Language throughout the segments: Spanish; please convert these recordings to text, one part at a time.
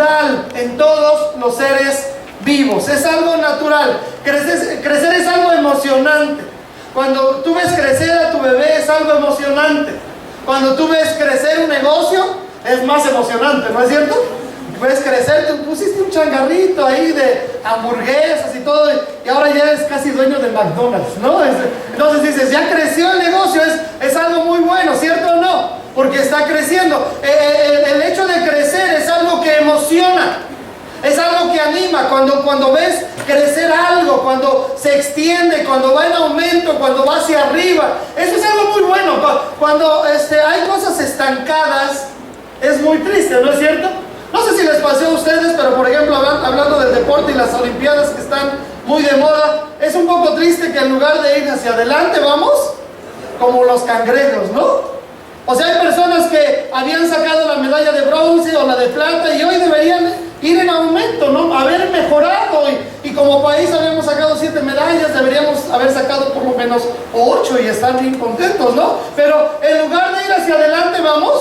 natural en todos los seres vivos. Es algo natural. Crecer es algo emocionante. Cuando tú ves crecer a tu bebé es algo emocionante. Cuando tú ves crecer un negocio es más emocionante, ¿no es cierto? Ves crecer, tú pusiste un changarrito ahí de hamburguesas y todo, y ahora ya es casi dueño de McDonald's, ¿no? Entonces dices, ya creció el negocio, es algo muy bueno, ¿cierto o no? Porque está creciendo. El hecho de crecer es algo que emociona, es algo que anima. Cuando ves crecer algo, cuando se extiende, cuando va en aumento, cuando va hacia arriba, eso es algo muy bueno. Cuando hay cosas estancadas, es muy triste, ¿no es cierto? No sé si les pasó a ustedes, pero por ejemplo, hablando del deporte y las olimpiadas que están muy de moda, es un poco triste que en lugar de ir hacia adelante, vamos como los cangrejos, ¿no? O sea, hay personas que habían sacado la medalla de bronce o la de plata y hoy deberían ir en aumento, ¿no? Haber mejorado, y como país habíamos sacado 7 medallas, deberíamos haber sacado por lo menos 8 y estar bien contentos, ¿no? Pero en lugar de ir hacia adelante, vamos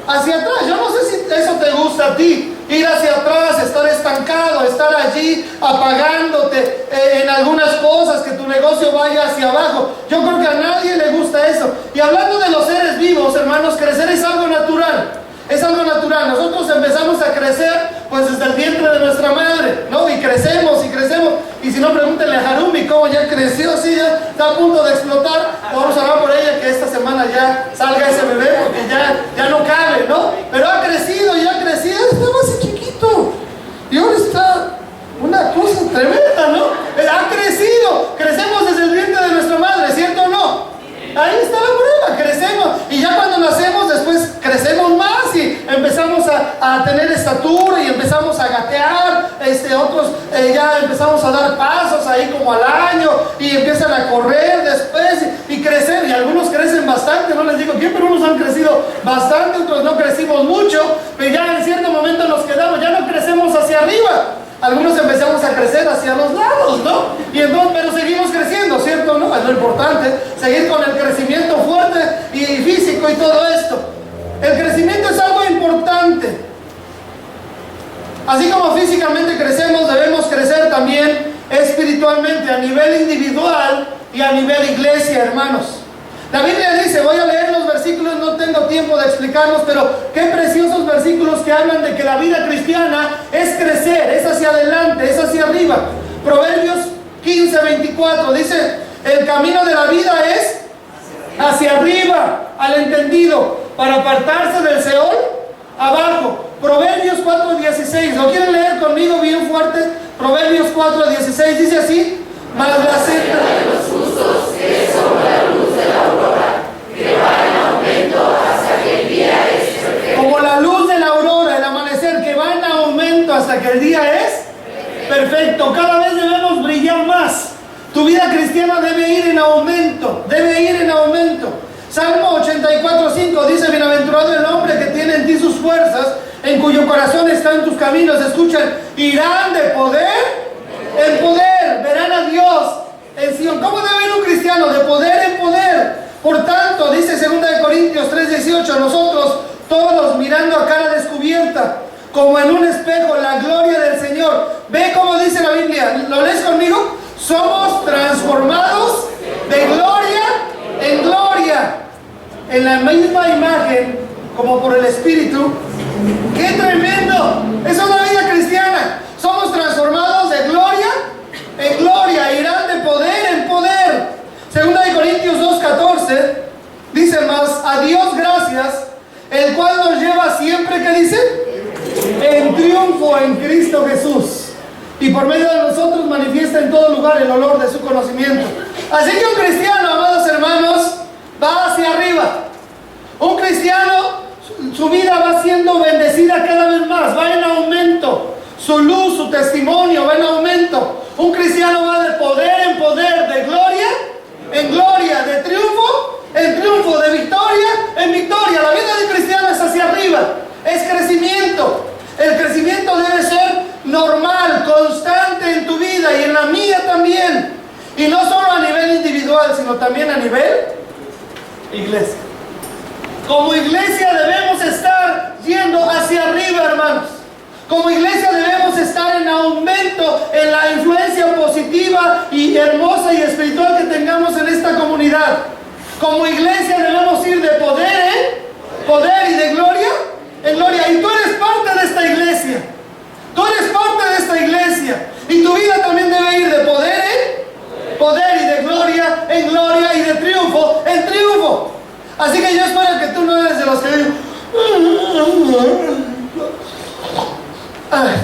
hacia atrás. Yo no sé si eso te gusta a ti, ir hacia atrás, estar estancado, estar allí apagándote en algunas cosas, que tu negocio vaya hacia abajo. Yo creo que a nadie le gusta eso. Y hablando de los seres vivos, hermanos, crecer es algo natural. Es algo natural. Nosotros empezamos a crecer pues desde el vientre de nuestra madre, ¿no? Y crecemos y crecemos. Y si no, pregúntenle a Harumi cómo ya creció, así ya está a punto de explotar. Vamos a hablar por ella que esta semana ya salga ese bebé porque ya no cabe, ¿no? Pero ha crecido y ha crecido. Estaba así chiquito y ahora está una cosa tremenda, ¿no? Ha crecido. Crecemos desde el vientre de nuestra madre, ¿cierto o no? Ahí está la prueba, crecemos. Y ya cuando nacemos, después crecemos más y empezamos a tener estatura y empezamos a gatear. Otros ya empezamos a dar pasos ahí como al año y empiezan a correr después y crecer. Y algunos crecen bastante, no les digo quién, pero unos han crecido bastante, otros no crecimos mucho. Pero ya en cierto momento nos quedamos, ya no crecemos hacia arriba. Algunos empezamos a crecer hacia los lados, ¿no? Y entonces, pero seguimos creciendo, ¿cierto? ¿No? Es lo importante, seguir con el crecimiento fuerte y físico y todo esto. El crecimiento es algo importante. Así como físicamente crecemos, debemos crecer también espiritualmente, a nivel individual y a nivel iglesia, hermanos. La Biblia dice, voy a leer los versículos, no tengo tiempo de explicarlos, pero qué preciosos versículos que hablan de que la vida cristiana es crecer, es hacia adelante, es hacia arriba. Proverbios 15:24 dice, el camino de la vida es hacia arriba, al entendido, para apartarse del Seol, abajo. Proverbios 4:16, ¿lo quieren leer conmigo bien fuerte? Proverbios 4:16 dice así, mas la senda de los justos es como la luz de la aurora, que va en aumento hasta que el día es perfecto. Como la luz de la aurora, el amanecer, que va en aumento hasta que el día es perfecto. Cada vez debemos brillar más. Tu vida cristiana debe ir en aumento, debe ir en aumento. Salmo 84:5 dice, bienaventurado el hombre que tiene en ti sus fuerzas, en cuyo corazón están tus caminos. Escuchen, irán de poder en poder, verán a Dios en Sion. ¿Cómo debe ir un cristiano? De poder en poder. Por tanto, dice 2 Corintios 3:18, nosotros todos mirando a cara descubierta, como en un espejo, la gloria del Señor. Ve cómo dice la Biblia, ¿lo lees conmigo? Somos transformados de gloria en gloria, en la misma imagen, como por el Espíritu. ¡Qué tremendo! Eso es la vida cristiana. Somos transformados de gloria en gloria, irán de poder en poder. 2 Corintios 2:14 dice, más a Dios gracias, el cual nos lleva siempre, ¿qué dice? En triunfo en Cristo Jesús. Y por medio de nosotros manifiesta en todo lugar el olor de su conocimiento. Así que un cristiano, amados hermanos, va hacia arriba. Un cristiano, su vida va siendo bendecida cada vez más, va en aumento. Su luz, su testimonio va en aumento. Un cristiano va de poder en poder, de gloria en gloria, de triunfo en triunfo, de victoria en victoria. La vida del cristiano es hacia arriba, es crecimiento. El crecimiento debe ser normal, constante en tu vida y en la mía también. Y no solo a nivel individual, sino también a nivel iglesia. Como iglesia debemos estar yendo hacia arriba, hermanos. en la influencia positiva y hermosa y espiritual que tengamos en esta comunidad. Como iglesia debemos ir de poder y de gloria en gloria. Y tú eres parte de esta iglesia. Tú eres parte de esta iglesia. Y tu vida también debe ir de poder y de gloria en gloria y de triunfo en triunfo. Así que yo espero que tú no eres de los que digan,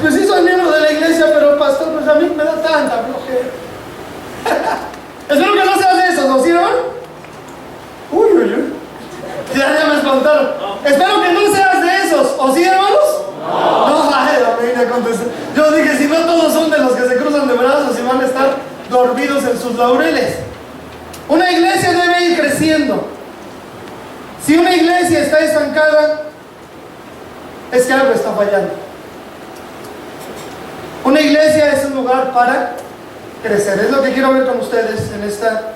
pues sí soy miembro de la iglesia, pero pastor, pues a mí me da tanta flojera. Espero que no seas de esos, ¿no, sí, hermano? Uy. Ya me espantaron. Espero que no seas de esos, ¿o sí, hermanos? No, la contestó. Yo dije, si no todos son de los que se cruzan de brazos y van a estar dormidos en sus laureles. Una iglesia debe ir creciendo. Si una iglesia está estancada, es que algo está fallando. Una iglesia es un lugar para crecer. Es lo que quiero ver con ustedes en esta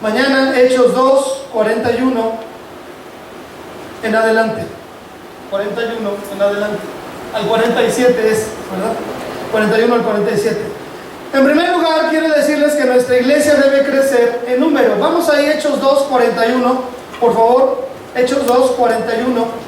mañana. Hechos 2, 41 en adelante. 41 en adelante. Al 47 es, ¿verdad? 41 al 47. En primer lugar, quiero decirles que nuestra iglesia debe crecer en número. Vamos a ir Hechos 2, 41, por favor. Hechos 2, 41.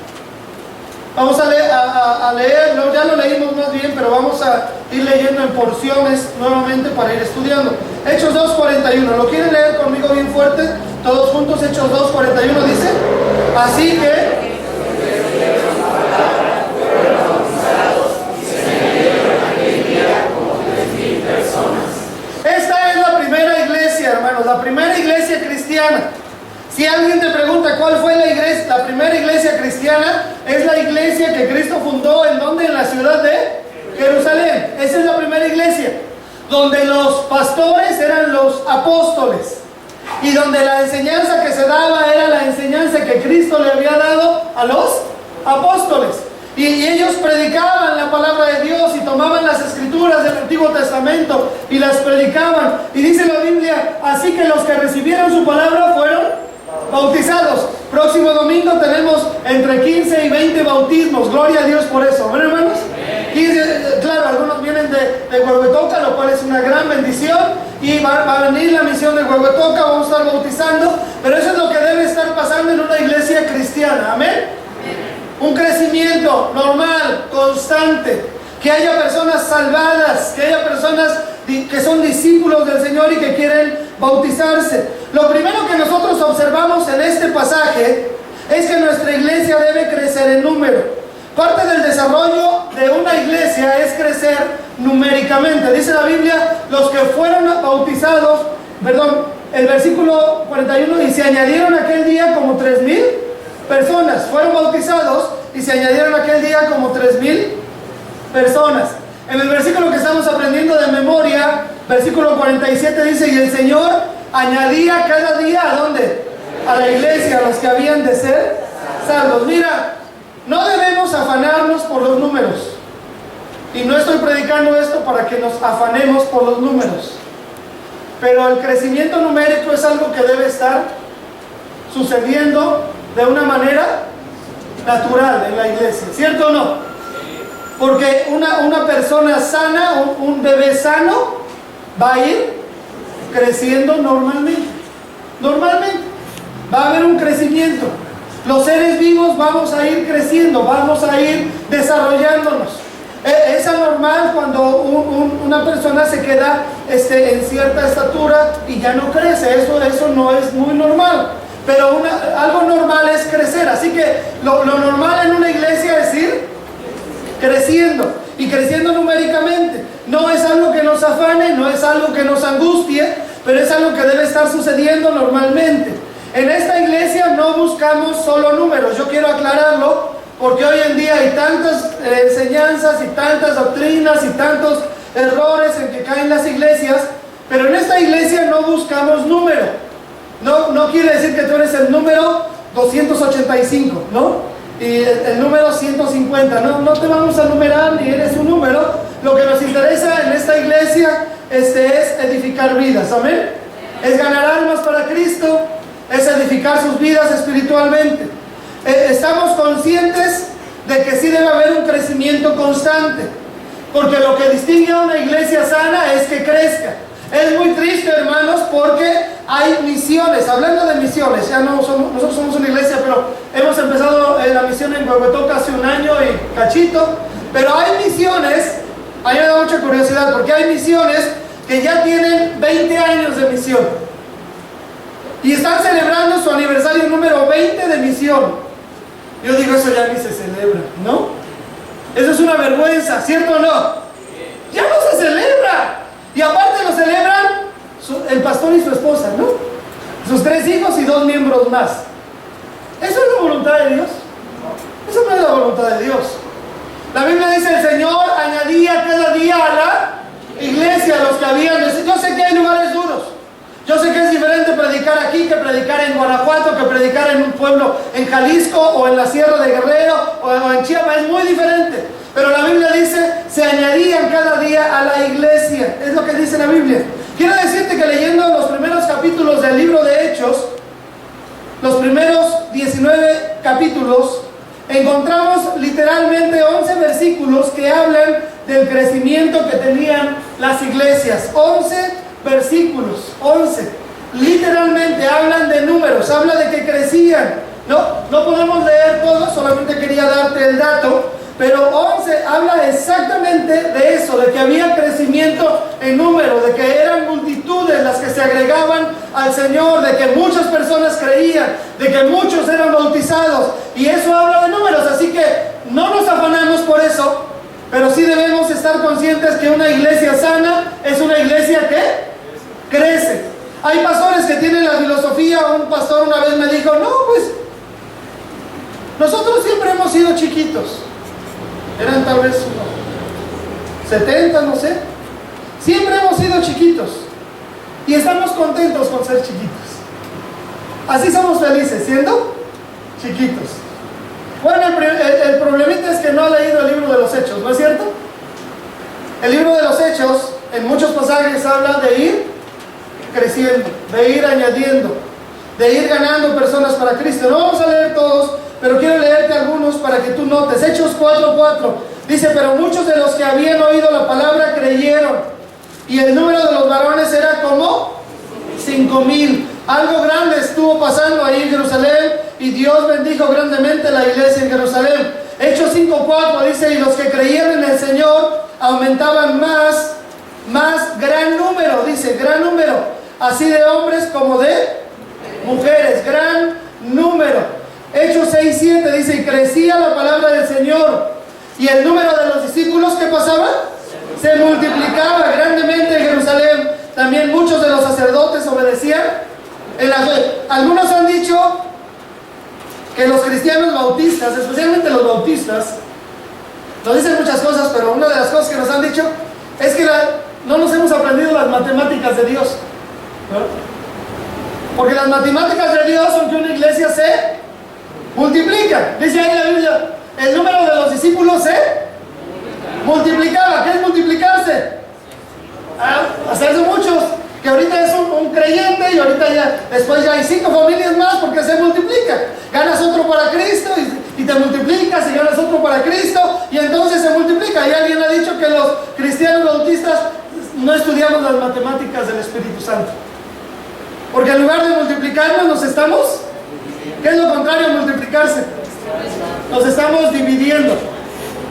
Vamos a leerlo, ya lo leímos más bien, pero vamos a ir leyendo en porciones nuevamente para ir estudiando. Hechos 2, 41. ¿Lo quieren leer conmigo bien fuerte? Todos juntos, Hechos 2, 41 dice: así que esta es la primera iglesia, hermanos, la primera iglesia cristiana. Si alguien te pregunta cuál fue la primera iglesia cristiana, es la iglesia que Cristo fundó. ¿En dónde? En la ciudad de Jerusalén. Esa es la primera iglesia, donde los pastores eran los apóstoles y donde la enseñanza que se daba era la enseñanza que Cristo le había dado a los apóstoles. Y ellos predicaban la palabra de Dios y tomaban las escrituras del Antiguo Testamento y las predicaban. Y dice la Biblia, así que los que recibieron su palabra fueron bautizados. Próximo domingo tenemos entre 15 y 20 bautismos. Gloria a Dios por eso. ¿Ven, hermanos? 15, claro, algunos vienen de Huehuetoca, lo cual es una gran bendición. Y va a venir la misión de Huehuetoca, vamos a estar bautizando. Pero eso es lo que debe estar pasando en una iglesia cristiana. Amén. Un crecimiento normal, constante, que haya personas salvadas, que haya personas que son discípulos del Señor y que quieren bautizarse. Lo primero que nosotros observamos en este pasaje es que nuestra iglesia debe crecer en número. Parte del desarrollo de una iglesia es crecer numéricamente. Dice la Biblia, los que fueron bautizados, el versículo 41, y se añadieron aquel día como 3,000 personas. Fueron bautizados y se añadieron aquel día como 3,000 personas. En el versículo que estamos aprendiendo de memoria, versículo 47 dice: y el Señor añadía cada día, ¿a dónde? A la iglesia, a los que habían de ser salvos. Mira, no debemos afanarnos por los números. Y no estoy predicando esto para que nos afanemos por los números. Pero el crecimiento numérico es algo que debe estar sucediendo de una manera natural en la iglesia, ¿cierto o no? Porque una persona sana, un bebé sano, va a ir creciendo normalmente. Va a haber un crecimiento. Los seres vivos vamos a ir creciendo, vamos a ir desarrollándonos. Es anormal cuando una persona se queda en cierta estatura y ya no crece. Eso no es muy normal. Pero algo normal es crecer. Así que lo normal en una iglesia es ir creciendo. Y creciendo numéricamente. No es algo que nos afane, no es algo que nos angustie, pero es algo que debe estar sucediendo normalmente. En esta iglesia no buscamos solo números. Yo quiero aclararlo, porque hoy en día hay tantas enseñanzas y tantas doctrinas y tantos errores en que caen las iglesias. Pero en esta iglesia no buscamos número. No quiere decir que tú eres el número 285, ¿no? Y el número 150, no te vamos a numerar ni eres un número. Lo que nos interesa en esta iglesia es edificar vidas, amén. Es ganar almas para Cristo, es edificar sus vidas espiritualmente. Estamos conscientes de que sí debe haber un crecimiento constante. Porque lo que distingue a una iglesia sana es que crezca. Es muy triste, hermanos, porque hay misiones. Hablando de misiones, ya no somos, nosotros somos una iglesia, pero hemos empezado la misión en Huehuetoca hace un año y cachito. Pero hay misiones, a mí me da mucha curiosidad, porque hay misiones que ya tienen 20 años de misión. Y están celebrando su aniversario número 20 de misión. Yo digo, eso ya ni se celebra, ¿no? Eso es una vergüenza, ¿cierto o no? Ya no se celebra. Y aparte lo celebran el pastor y su esposa, ¿no? Sus 3 hijos y 2 miembros más. ¿Eso es la voluntad de Dios? Eso no es la voluntad de Dios. La Biblia dice, el Señor añadía cada día a la iglesia los que habían... Yo sé que hay lugares duros. Yo sé que es diferente predicar aquí que predicar en Guanajuato, que predicar en un pueblo en Jalisco o en la Sierra de Guerrero o en Chiapas. Es muy diferente. Pero la Biblia dice, se añadían cada día a la iglesia. Es lo que dice la Biblia. Quiero decirte que leyendo los primeros capítulos del libro de Hechos, los primeros 19 capítulos, encontramos literalmente 11 versículos que hablan del crecimiento que tenían las iglesias. 11 versículos, 11. Literalmente hablan de números, habla de que crecían. No podemos leer todo, solamente quería darte el dato. Pero 11 habla exactamente de eso, de que había crecimiento en número, de que eran multitudes las que se agregaban al Señor, de que muchas personas creían, de que muchos eran bautizados. Y eso habla de números, así que no nos afanamos por eso, pero sí debemos estar conscientes que una iglesia sana es una iglesia que crece. Hay pastores que tienen la filosofía, un pastor una vez me dijo, no, pues nosotros siempre hemos sido chiquitos. Eran tal vez 70, no sé. Siempre hemos sido chiquitos. Y estamos contentos con ser chiquitos. Así somos felices, siendo chiquitos. Bueno, el problemita es que no ha leído el libro de los Hechos, ¿no es cierto? El libro de los Hechos, en muchos pasajes, habla de ir creciendo, de ir añadiendo, de ir ganando personas para Cristo. No vamos a leer todos, pero quiero leerte algunos para que tú notes. Hechos 4:4 dice, pero muchos de los que habían oído la palabra creyeron, y el número de los varones era como 5,000. Algo grande estuvo pasando ahí en Jerusalén, y Dios bendijo grandemente la iglesia en Jerusalén. Hechos 5:4 dice, y los que creían en el Señor aumentaban más gran número, dice, gran número, así de hombres como de mujeres, gran número. Hechos 6:7 dice, y crecía la palabra del Señor, y el número de los discípulos, ¿qué pasaba? Se multiplicaba grandemente en Jerusalén. También muchos de los sacerdotes obedecían en la fe. Algunos han dicho que los cristianos bautistas, especialmente los bautistas, nos dicen muchas cosas, pero una de las cosas que nos han dicho es que no nos hemos aprendido las matemáticas de Dios, ¿no? Porque las matemáticas de Dios son que una iglesia se multiplica. Dice ahí la Biblia, el número de los discípulos se multiplicaba. ¿Qué es multiplicarse? Hacerse muchos, que ahorita es un creyente y ahorita después ya hay 5 familias más porque se multiplica. Ganas otro para Cristo y te multiplicas y ganas otro para Cristo y entonces se multiplica. Y alguien ha dicho que los cristianos bautistas no estudiamos las matemáticas del Espíritu Santo, porque en lugar de multiplicarnos nos estamos... ¿Qué es lo contrario a multiplicarse? Nos estamos dividiendo.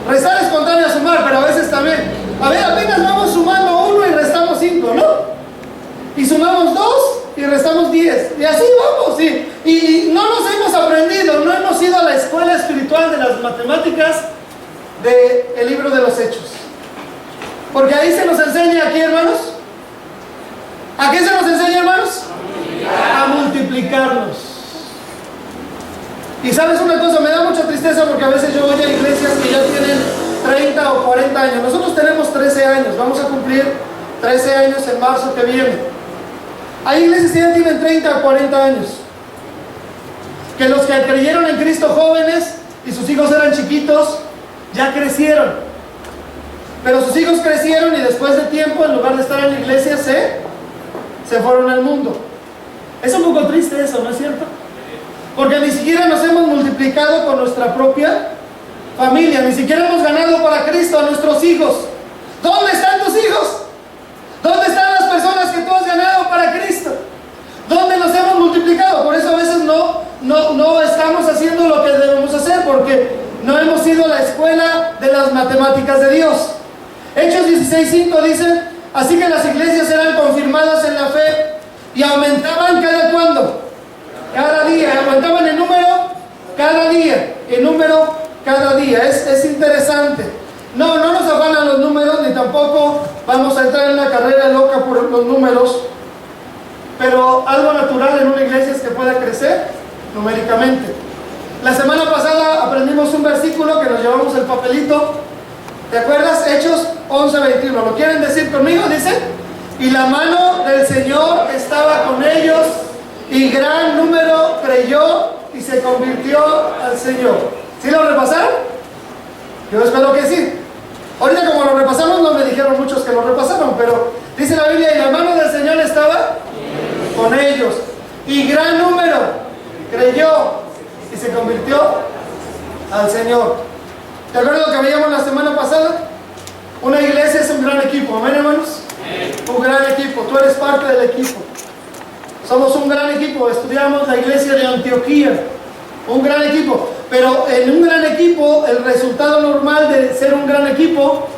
Restar es contrario a sumar, pero a veces también. A ver, apenas vamos sumando 1 y restamos 5, ¿no? Y sumamos 2 y restamos 10. Y así vamos. Y no nos hemos aprendido, no hemos ido a la escuela espiritual de las matemáticas del libro de los Hechos. Porque ahí se nos enseña aquí, hermanos. ¿A qué se nos enseña, hermanos? A multiplicarnos. Y sabes una cosa, me da mucha tristeza porque a veces yo voy a iglesias que ya tienen 30 o 40 años. Nosotros tenemos 13 años, vamos a cumplir 13 años en marzo que viene. Hay iglesias que ya tienen 30 o 40 años, que los que creyeron en Cristo jóvenes y sus hijos eran chiquitos, ya crecieron. Pero sus hijos crecieron y después de tiempo, en lugar de estar en la iglesia, se fueron al mundo. Es un poco triste eso, ¿no es cierto? Porque ni siquiera nos hemos multiplicado con nuestra propia familia, ni siquiera hemos ganado para Cristo a nuestros hijos. no estamos haciendo lo que debemos hacer porque no hemos ido a la escuela de las matemáticas de Dios. Hechos 16:5 dice: así que las iglesias eran confirmadas en la fe y aumentaban cada cuándo, cada día, aumentaban en número cada día, en número cada día. Es interesante. No nos afanan los números, ni tampoco vamos a entrar en la carrera loca por los números, pero algo natural en una iglesia es que pueda crecer numéricamente. La semana pasada aprendimos un versículo que nos llevamos el papelito. ¿Te acuerdas? Hechos 11:21. ¿Lo quieren decir conmigo? Dice: y la mano del Señor estaba con ellos, y gran número creyó y se convirtió al Señor. ¿Sí lo repasaron? Yo espero que sí. Ahorita, como lo repasamos, no me dijeron muchos que lo repasaron, pero dice la Biblia: y la mano del Señor estaba con ellos, y gran número creyó y se convirtió al Señor. ¿Te acuerdas lo que veíamos la semana pasada? Una iglesia es un gran equipo, ¿amén, hermanos? Un gran equipo. Tú eres parte del equipo. Somos un gran equipo. Estudiamos la iglesia de Antioquía, un gran equipo. Pero en un gran equipo, el resultado normal de ser un gran equipo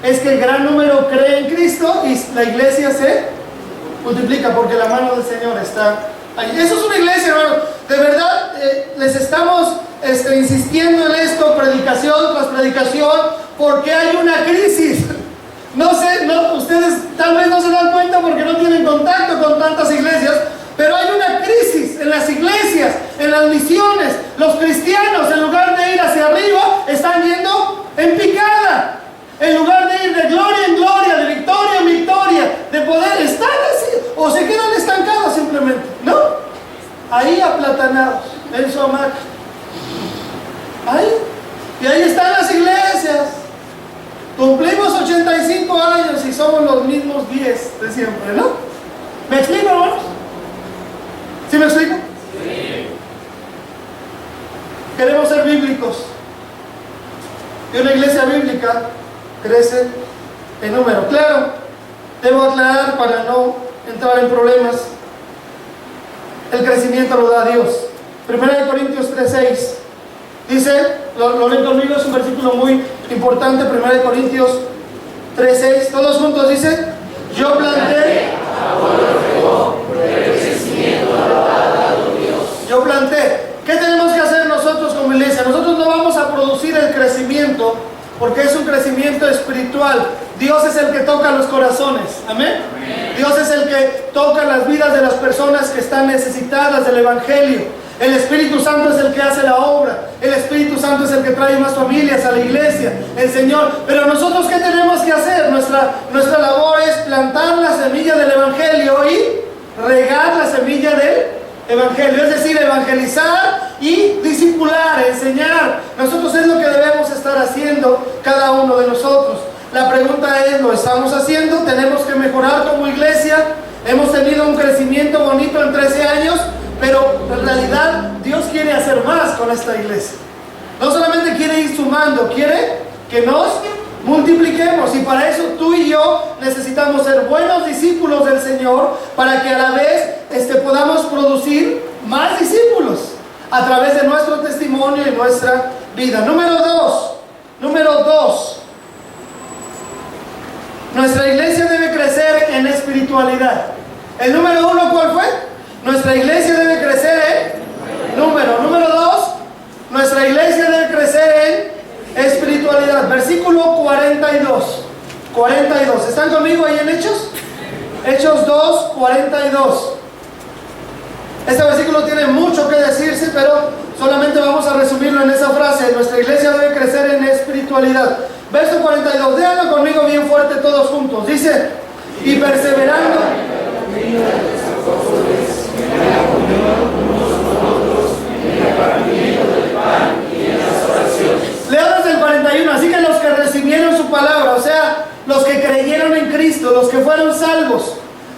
es que el gran número cree en Cristo y la iglesia se multiplica porque la mano del Señor está ahí. Eso es una iglesia, hermano. De verdad, les estamos insistiendo en esto, predicación tras predicación, porque hay una crisis. No sé, ustedes tal vez no se dan cuenta porque no tienen contacto con tantas iglesias, pero hay una crisis en las iglesias, en las misiones. Los cristianos, en lugar de ir hacia arriba, están yendo en picada. En lugar de ir de gloria en gloria, de victoria en victoria, de poder, están así, o se quedan estancados simplemente, ¿no? Ahí aplatanados, en su hamaca. Ahí. Y ahí están las iglesias. Cumplimos 85 años y somos los mismos 10 de siempre, ¿no? ¿Me explico, hermanos? ¿Sí me explico? Sí. Queremos ser bíblicos. Y una iglesia bíblica crece en número. Claro, debo aclarar para no entrar en problemas. El crecimiento lo da Dios. 1 Corintios 3:6 dice, lo leen conmigo, es un versículo muy importante. 1 Corintios 3:6, todos juntos dice: yo planté, yo planté. ¿Qué tenemos que hacer nosotros como iglesia? Nosotros no vamos a producir el crecimiento porque es un crecimiento espiritual. Dios es el que toca los corazones. ¿Amén? Amén. Dios es el que toca las vidas de las personas que están necesitadas del Evangelio. El Espíritu Santo es el que hace la obra. El Espíritu Santo es el que trae más familias a la iglesia. El Señor. Pero nosotros, ¿qué tenemos que hacer? Nuestra labor es plantar la semilla del Evangelio y regar la semilla del Evangelio. Es decir, evangelizar y discipular, enseñar. Nosotros es lo que debemos estar haciendo cada uno de nosotros. La pregunta es, ¿lo estamos haciendo? ¿Tenemos que mejorar como iglesia? Hemos tenido un crecimiento bonito en 13 años, pero en realidad Dios quiere hacer más con esta iglesia. No solamente quiere ir sumando, quiere que nos multipliquemos, y para eso tú y yo necesitamos ser buenos discípulos del Señor, para que a la vez podamos producir más discípulos a través de nuestro testimonio y nuestra vida. Número dos, nuestra iglesia debe crecer en espiritualidad. El número 1, ¿cuál fue? Nuestra iglesia debe crecer en número. Número 2, nuestra iglesia debe crecer en espiritualidad. Versículo 42. ¿Están conmigo ahí en Hechos? Hechos 2, 42. Este versículo tiene mucho que decirse, pero solamente vamos a resumirlo en esa frase: nuestra iglesia debe crecer en espiritualidad. Verso 42, déjalo conmigo bien fuerte todos juntos. Dice: y perseverando. Leo desde el 41, así que los que recibieron su palabra, o sea, los que creyeron en Cristo, los que fueron salvos,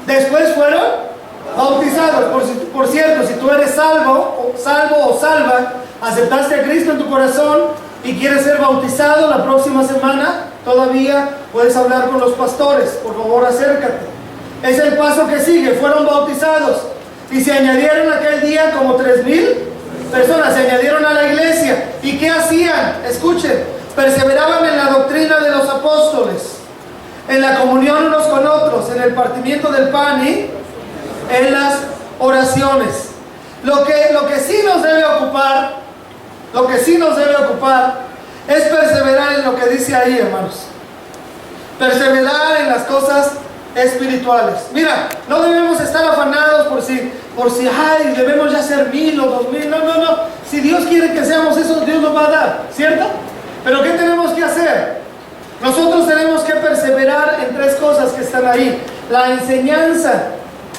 después fueron bautizados. Por cierto, si tú eres salvo o salva, aceptaste a Cristo en tu corazón y quieres ser bautizado la próxima semana, todavía puedes hablar con los pastores. Por favor, acércate. Es el paso que sigue. Fueron bautizados y se añadieron aquel día como 3,000 personas se añadieron a la iglesia. ¿Y qué hacían? Escuchen, perseveraban en la doctrina de los apóstoles, en la comunión unos con otros, en el partimiento del pan y en las oraciones. Lo que sí nos debe ocupar, es perseverar en lo que dice ahí, hermanos. Perseverar en las cosas espirituales. Mira, no debemos estar afanados por si ay, debemos ya ser 1000 o 2000. No. Si Dios quiere que seamos eso, Dios nos va a dar, ¿cierto? Pero ¿qué tenemos que hacer? Nosotros tenemos que perseverar en 3 cosas que están ahí. La enseñanza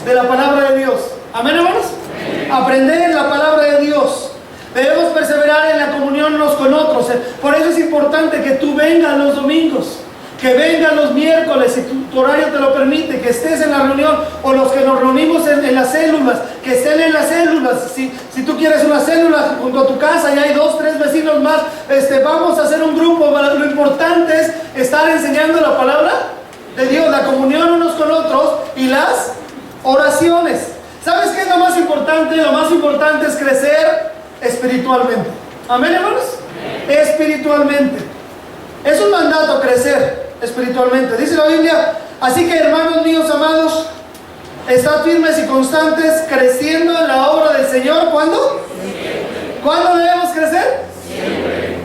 de la palabra de Dios. ¿Amén, hermanos? Amén. Aprender la palabra de Dios. Debemos perseverar en la comunión unos con otros. Por eso es importante que tú vengas los domingos, que vengas los miércoles, si tu horario te lo permite, que estés en la reunión, o los que nos reunimos en las células, que estén en las células. Si tú quieres una célula junto a tu casa y hay 2, 3 vecinos más, vamos a hacer un grupo. Lo importante es estar enseñando la palabra de Dios, la comunión unos con otros y las oraciones. ¿Sabes qué es lo más importante? Lo más importante es crecer espiritualmente. ¿Amén, hermanos? Amén. Espiritualmente. Es un mandato crecer espiritualmente. Dice la Biblia: así que, hermanos míos amados, estad firmes y constantes, creciendo en la obra del Señor. ¿Cuándo? Siempre. ¿Cuándo debemos crecer? Siempre.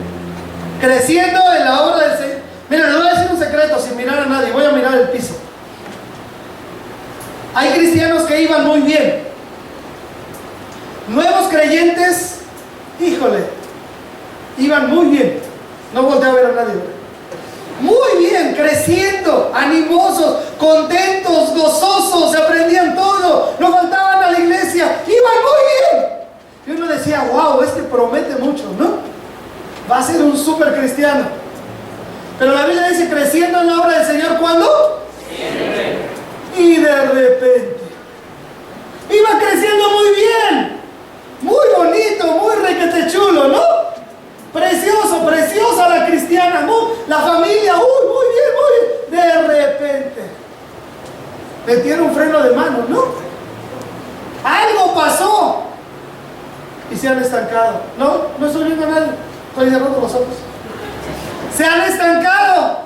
Creciendo en la obra del Señor. Mira, les voy a decir un secreto sin mirar a nadie. Voy a mirar el piso. Hay cristianos que iban muy bien. Nuevos creyentes, híjole, iban muy bien. No volteo a ver a nadie. Muy bien, creciendo, animosos, contentos, gozosos, se aprendían todo, no faltaban a la iglesia, iban muy bien. Y uno decía: wow, este promete mucho, ¿no? Va a ser un súper cristiano. Pero la Biblia dice: creciendo en la obra del Señor. ¿Cuándo? Siempre. Y de repente iba creciendo muy bien, muy bonito, muy requete chulo, ¿no? Precioso, preciosa la cristiana, la familia, muy bien. De repente metieron un freno de mano, ¿no? Algo pasó y se han estancado. No estoy viendo a nadie, estoy cerrando los ojos. Se han estancado,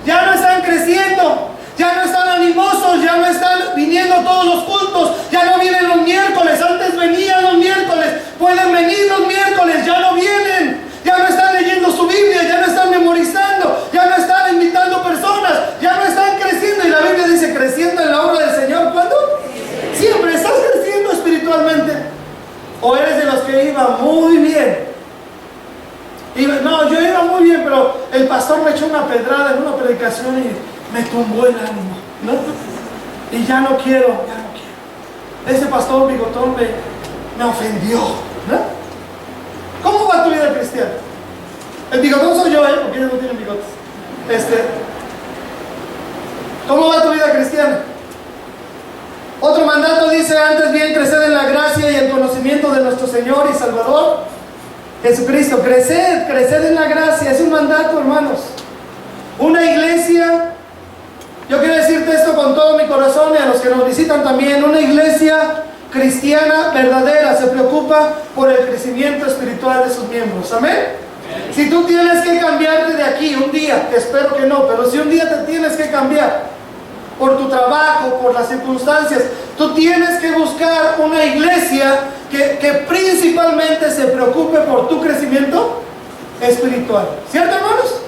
ya no están creciendo, ya no están animosos, ya no están viniendo todos los cultos, ya no vienen los miércoles. Antes venían los miércoles, pueden venir los miércoles, ya no vienen, ya no están leyendo su Biblia, ya no están memorizando, ya no están invitando personas, ya no están creciendo. Y la Biblia dice: creciendo en la obra del Señor. ¿Cuándo? Siempre. ¿Estás creciendo espiritualmente? ¿O eres de los que iba muy bien? No, yo iba muy bien, pero el pastor me echó una pedrada en una predicación y me tumbó el ánimo, ¿no? Y ya no quiero. Ese pastor bigotón me ofendió, ¿no? ¿Cómo va tu vida cristiana? El bigotón soy yo, porque ellos no tienen bigotes. ¿Cómo va tu vida cristiana? Otro mandato dice: antes bien, creced en la gracia y el conocimiento de nuestro Señor y Salvador Jesucristo. Creced en la gracia. Es un mandato, hermanos. Una iglesia, yo quiero decirte esto con todo mi corazón, y a los que nos visitan también: una iglesia cristiana verdadera se preocupa por el crecimiento espiritual de sus miembros. ¿Amén? Si tú tienes que cambiarte de aquí un día, que espero que no, pero si un día te tienes que cambiar por tu trabajo, por las circunstancias, tú tienes que buscar una iglesia que principalmente se preocupe por tu crecimiento espiritual. ¿Cierto, hermanos?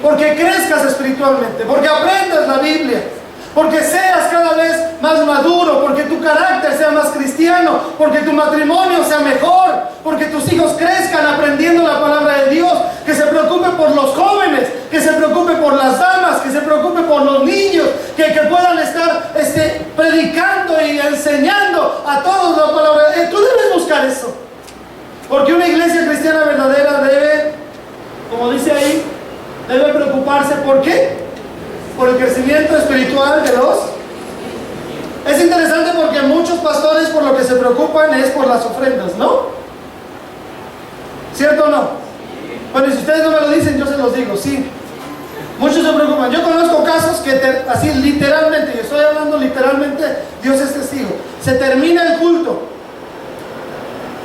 Porque crezcas espiritualmente, porque aprendas la Biblia, porque seas cada vez más maduro, porque tu carácter sea más cristiano, porque tu matrimonio sea mejor, porque tus hijos crezcan aprendiendo la palabra de Dios, que se preocupe por los jóvenes, que se preocupe por las damas, que se preocupe por los niños, que puedan estar predicando y enseñando a todos la palabra. Tú debes buscar eso, porque una iglesia cristiana verdadera debe, como dice ahí, debe preocuparse. ¿Por qué? Por el crecimiento espiritual de los... Es interesante porque muchos pastores por lo que se preocupan es por las ofrendas, ¿no? ¿Cierto o no? Bueno, y si ustedes no me lo dicen, yo se los digo, sí. Muchos se preocupan. Yo conozco casos que así literalmente, yo estoy hablando literalmente, Dios es testigo, se termina el culto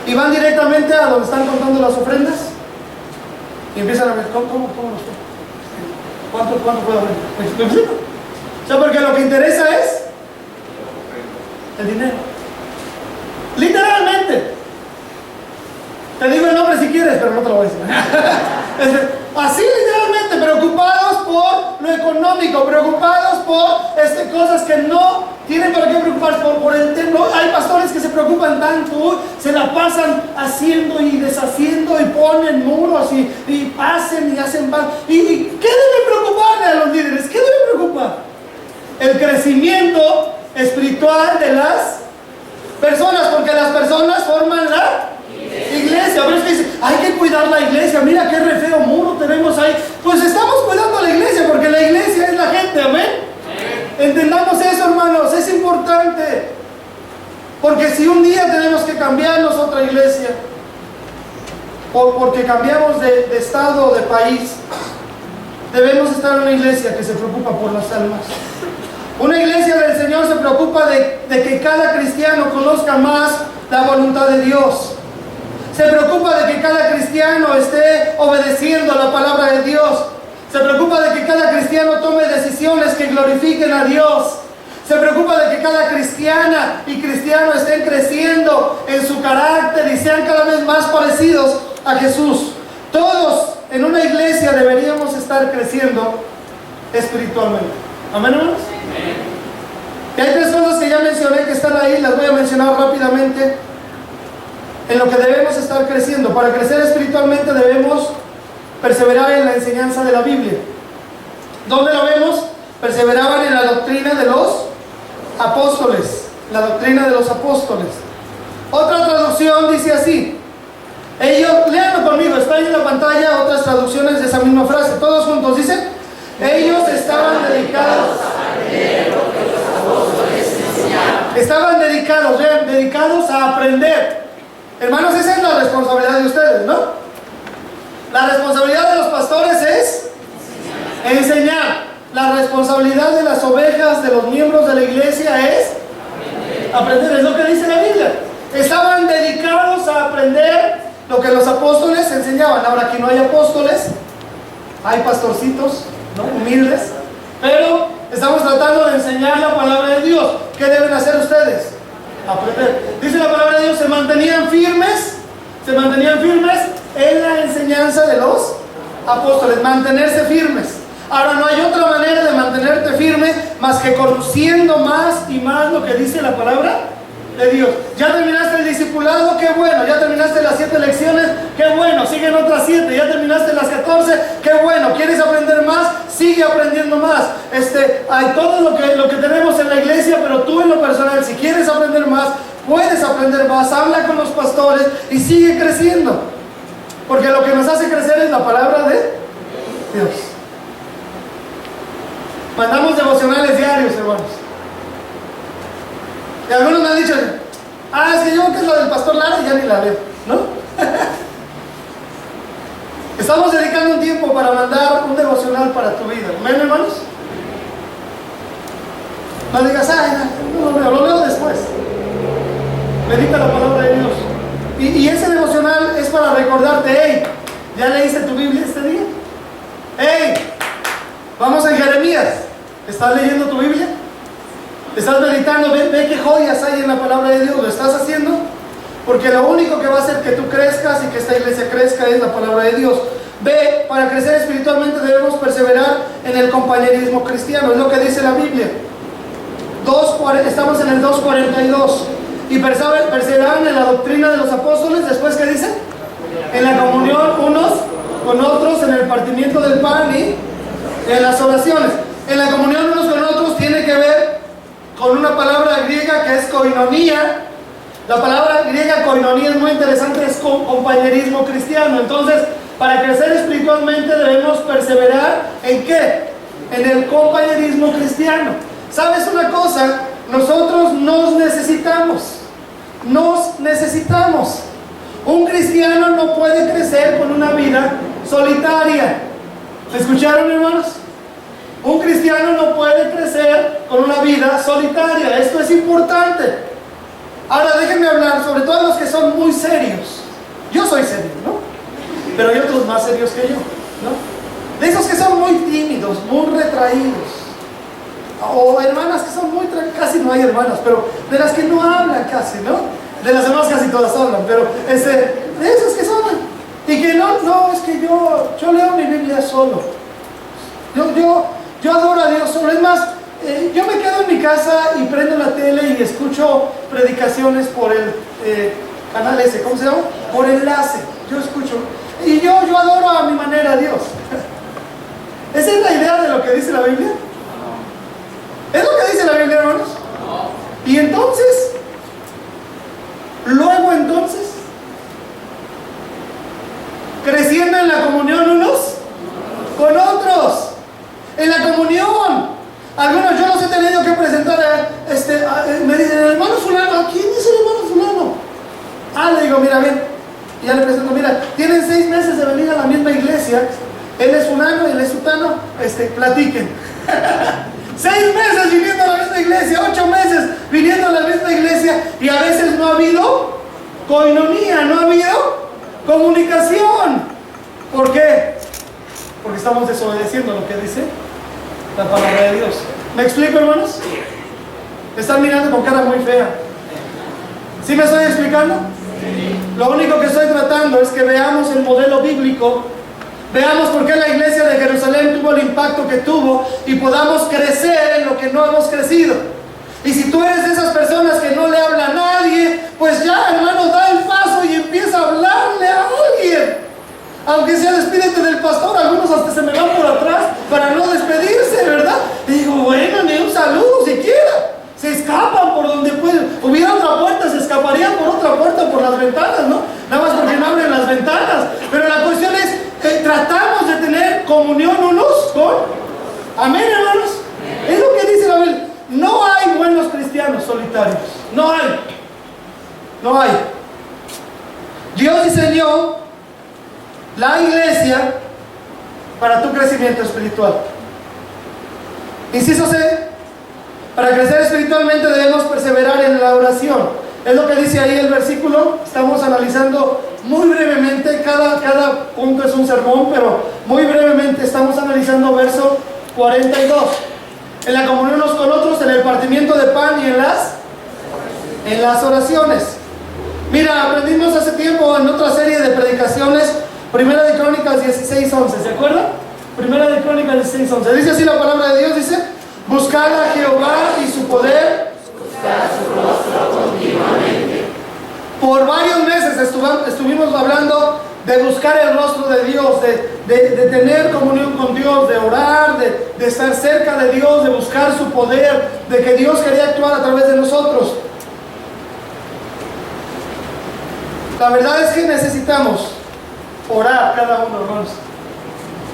y van directamente a donde están contando las ofrendas y empiezan a ver, ¿cómo nos fue? ¿Cuánto puedo haber? ¿Me explico? O sea, porque lo que interesa es el dinero. Literalmente. Te digo el nombre si quieres, pero no te lo voy a decir. Así literalmente, preocupados por lo económico, preocupados por cosas que no tienen para qué preocuparse, por el templo. Hay pastores que se preocupan tanto, se la pasan haciendo y deshaciendo y ponen muros y hacen y hacen pan. ¿Y qué debe preocuparle a los líderes? ¿Qué debe preocupar? El crecimiento espiritual de las personas, porque las personas forman la iglesia. A veces dice, hay que cuidar la iglesia, mira qué re feo muro tenemos ahí. Pues estamos cuidando la iglesia, porque la iglesia es la gente, amén. Entendamos eso, hermanos, es importante, porque si un día tenemos que cambiarnos a otra iglesia, porque cambiamos de estado o de país, debemos estar en una iglesia que se preocupa por las almas. Una iglesia del Señor se preocupa de que cada cristiano conozca más la voluntad de Dios. Se preocupa de que cada cristiano esté obedeciendo la palabra de Dios. Se preocupa de que cada cristiano tome decisiones que glorifiquen a Dios. Se preocupa de que cada cristiana y cristiano estén creciendo en su carácter y sean cada vez más parecidos a Jesús. Todos en una iglesia deberíamos estar creciendo espiritualmente. ¿Amén, hermanos? Y hay tres cosas que ya mencioné que están ahí, las voy a mencionar rápidamente. En lo que debemos estar creciendo. Para crecer espiritualmente debemos perseverar en la enseñanza de la Biblia. ¿Dónde lo vemos? Perseveraban en la doctrina de los apóstoles. La doctrina de los apóstoles. Otra traducción dice así. Ellos, léanlo conmigo, está ahí en la pantalla otras traducciones de esa misma frase. Todos juntos dicen. Ellos estaban dedicados a aprender lo que los apóstoles enseñaban. Estaban dedicados, vean, dedicados a aprender. Hermanos, esa es la responsabilidad de ustedes, ¿no? La responsabilidad de los pastores es enseñar. La responsabilidad de las ovejas, de los miembros de la iglesia es aprender. Es lo que dice la Biblia. Estaban dedicados a aprender lo que los apóstoles enseñaban. Ahora, aquí no hay apóstoles, hay pastorcitos, ¿no? Humildes, pero estamos tratando de enseñar la palabra de Dios. ¿Qué deben hacer ustedes? Aprender. Dice la palabra de Dios, se mantenían firmes en la enseñanza de los apóstoles, mantenerse firmes. Ahora, no hay otra manera de mantenerte firme más que conociendo más y más lo que dice la palabra de Dios. Ya terminaste el discipulado, qué bueno. Ya terminaste las 7 lecciones, qué bueno. Siguen otras 7. Ya terminaste las 14, qué bueno. ¿Quieres aprender más? Sigue aprendiendo más. Hay todo lo que tenemos en la iglesia, pero tú en lo personal, si quieres aprender más, puedes aprender más. Habla con los pastores y sigue creciendo, porque lo que nos hace crecer es la palabra de Dios. Mandamos devocionales diarios, hermanos. Y algunos me han dicho, es que yo que es lo del pastor Lara y ya ni la veo, ¿no? Estamos dedicando un tiempo para mandar un devocional para tu vida. ¿Amén, hermanos? No digas, no lo leo después. Medita la palabra de Dios. Y ese devocional es para recordarte, hey, ¿ya leíste tu Biblia este día? Hey, vamos en Jeremías. ¿Estás leyendo tu Biblia? ¿Estás meditando? Ve qué joyas hay en la palabra de Dios. ¿Lo estás haciendo? Porque lo único que va a hacer que tú crezcas y que esta iglesia crezca es la palabra de Dios. Ve, para crecer espiritualmente debemos perseverar en el compañerismo cristiano. Es lo que dice la Biblia. Estamos en el 2:42. Y perseveraban en la doctrina de los apóstoles. Después, ¿qué dice? En la comunión unos con otros, en el partimiento del pan y en las oraciones. En la comunión unos con otros tiene que ver con una palabra griega que es koinonía. La palabra griega koinonía es muy interesante, es compañerismo cristiano. Entonces, para crecer espiritualmente debemos perseverar ¿en qué? En el compañerismo cristiano. ¿Sabes una cosa? Nosotros nos necesitamos. Un cristiano no puede crecer con una vida solitaria. ¿Me escucharon, hermanos? Un cristiano no puede crecer con una vida solitaria. Esto es importante. Ahora déjenme hablar sobre todo los que son muy serios. Yo soy serio, ¿no? Pero hay otros más serios que yo, ¿no? De esos que son muy tímidos, muy retraídos. O hermanas que son casi no hay hermanas, pero de las que no hablan casi, ¿no? De las demás casi todas hablan, pero de esos que son, y que no, es que yo leo mi Biblia solo. Yo adoro a Dios solo. Es más, yo me quedo en mi casa y prendo la tele y escucho predicaciones por el canal ese, ¿cómo se llama? Por enlace, yo escucho. Y yo adoro a mi manera a Dios. ¿Esa es la idea de lo que dice la Biblia? ¿Es lo que dice la Biblia, hermanos? Y entonces, creciendo en la comunión unos con otros, en la comunión. Algunos yo los he tenido que presentar me dicen, el hermano fulano, ¿quién es el hermano fulano? Le digo, mira, bien, y ya le presento, mira, tienen 6 meses de venir a la misma iglesia, él es fulano, él es sutano, platiquen. 6 meses viniendo a la misma iglesia, 8 meses viniendo a la misma iglesia, y a veces no ha habido coinonía, no ha habido comunicación. ¿Por qué? Porque estamos desobedeciendo lo que dice la palabra de Dios. ¿Me explico, hermanos? Me están mirando con cara muy fea. ¿Sí me estoy explicando? Lo único que estoy tratando es que veamos el modelo bíblico. Veamos por qué la iglesia de Jerusalén tuvo el impacto que tuvo y podamos crecer en lo que no hemos crecido. Y si tú eres de esas personas que no le habla a nadie, pues ya, hermano, da el paso y empieza a hablarle a alguien. Aunque sea despídete del pastor, algunos hasta se me van por atrás para no despedirse, ¿verdad? Y digo, bueno, ni un saludo siquiera. Se escapan por donde pueden. Hubiera otra puerta, se escaparían por otra puerta, por las ventanas, ¿no? Nada más porque no abren las ventanas. Pero la cuestión es, tratamos de tener comunión unos con... Amén, hermanos. Es lo que dice la Biblia. No hay buenos cristianos solitarios. No hay. No hay. Dios diseñó la iglesia para tu crecimiento espiritual. Inciso C. Para crecer espiritualmente debemos perseverar en la oración. Es lo que dice ahí el versículo. Estamos analizando muy brevemente. Cada punto es un sermón, pero muy brevemente estamos analizando verso 42. En la comunión unos con otros, en el partimiento de pan y en las oraciones. Mira, aprendimos hace tiempo en otra serie de predicaciones, Primera de Crónicas 16:11, ¿se acuerdan? Primera de Crónicas 16:11. Dice así la palabra de Dios, dice: buscar a Jehová y su poder, buscar su rostro continuamente. Por varios meses estuvimos hablando de buscar el rostro de Dios, de tener comunión con Dios, de orar, de estar cerca de Dios, de buscar su poder, de que Dios quería actuar a través de nosotros. La verdad es que necesitamos orar cada uno, hermanos.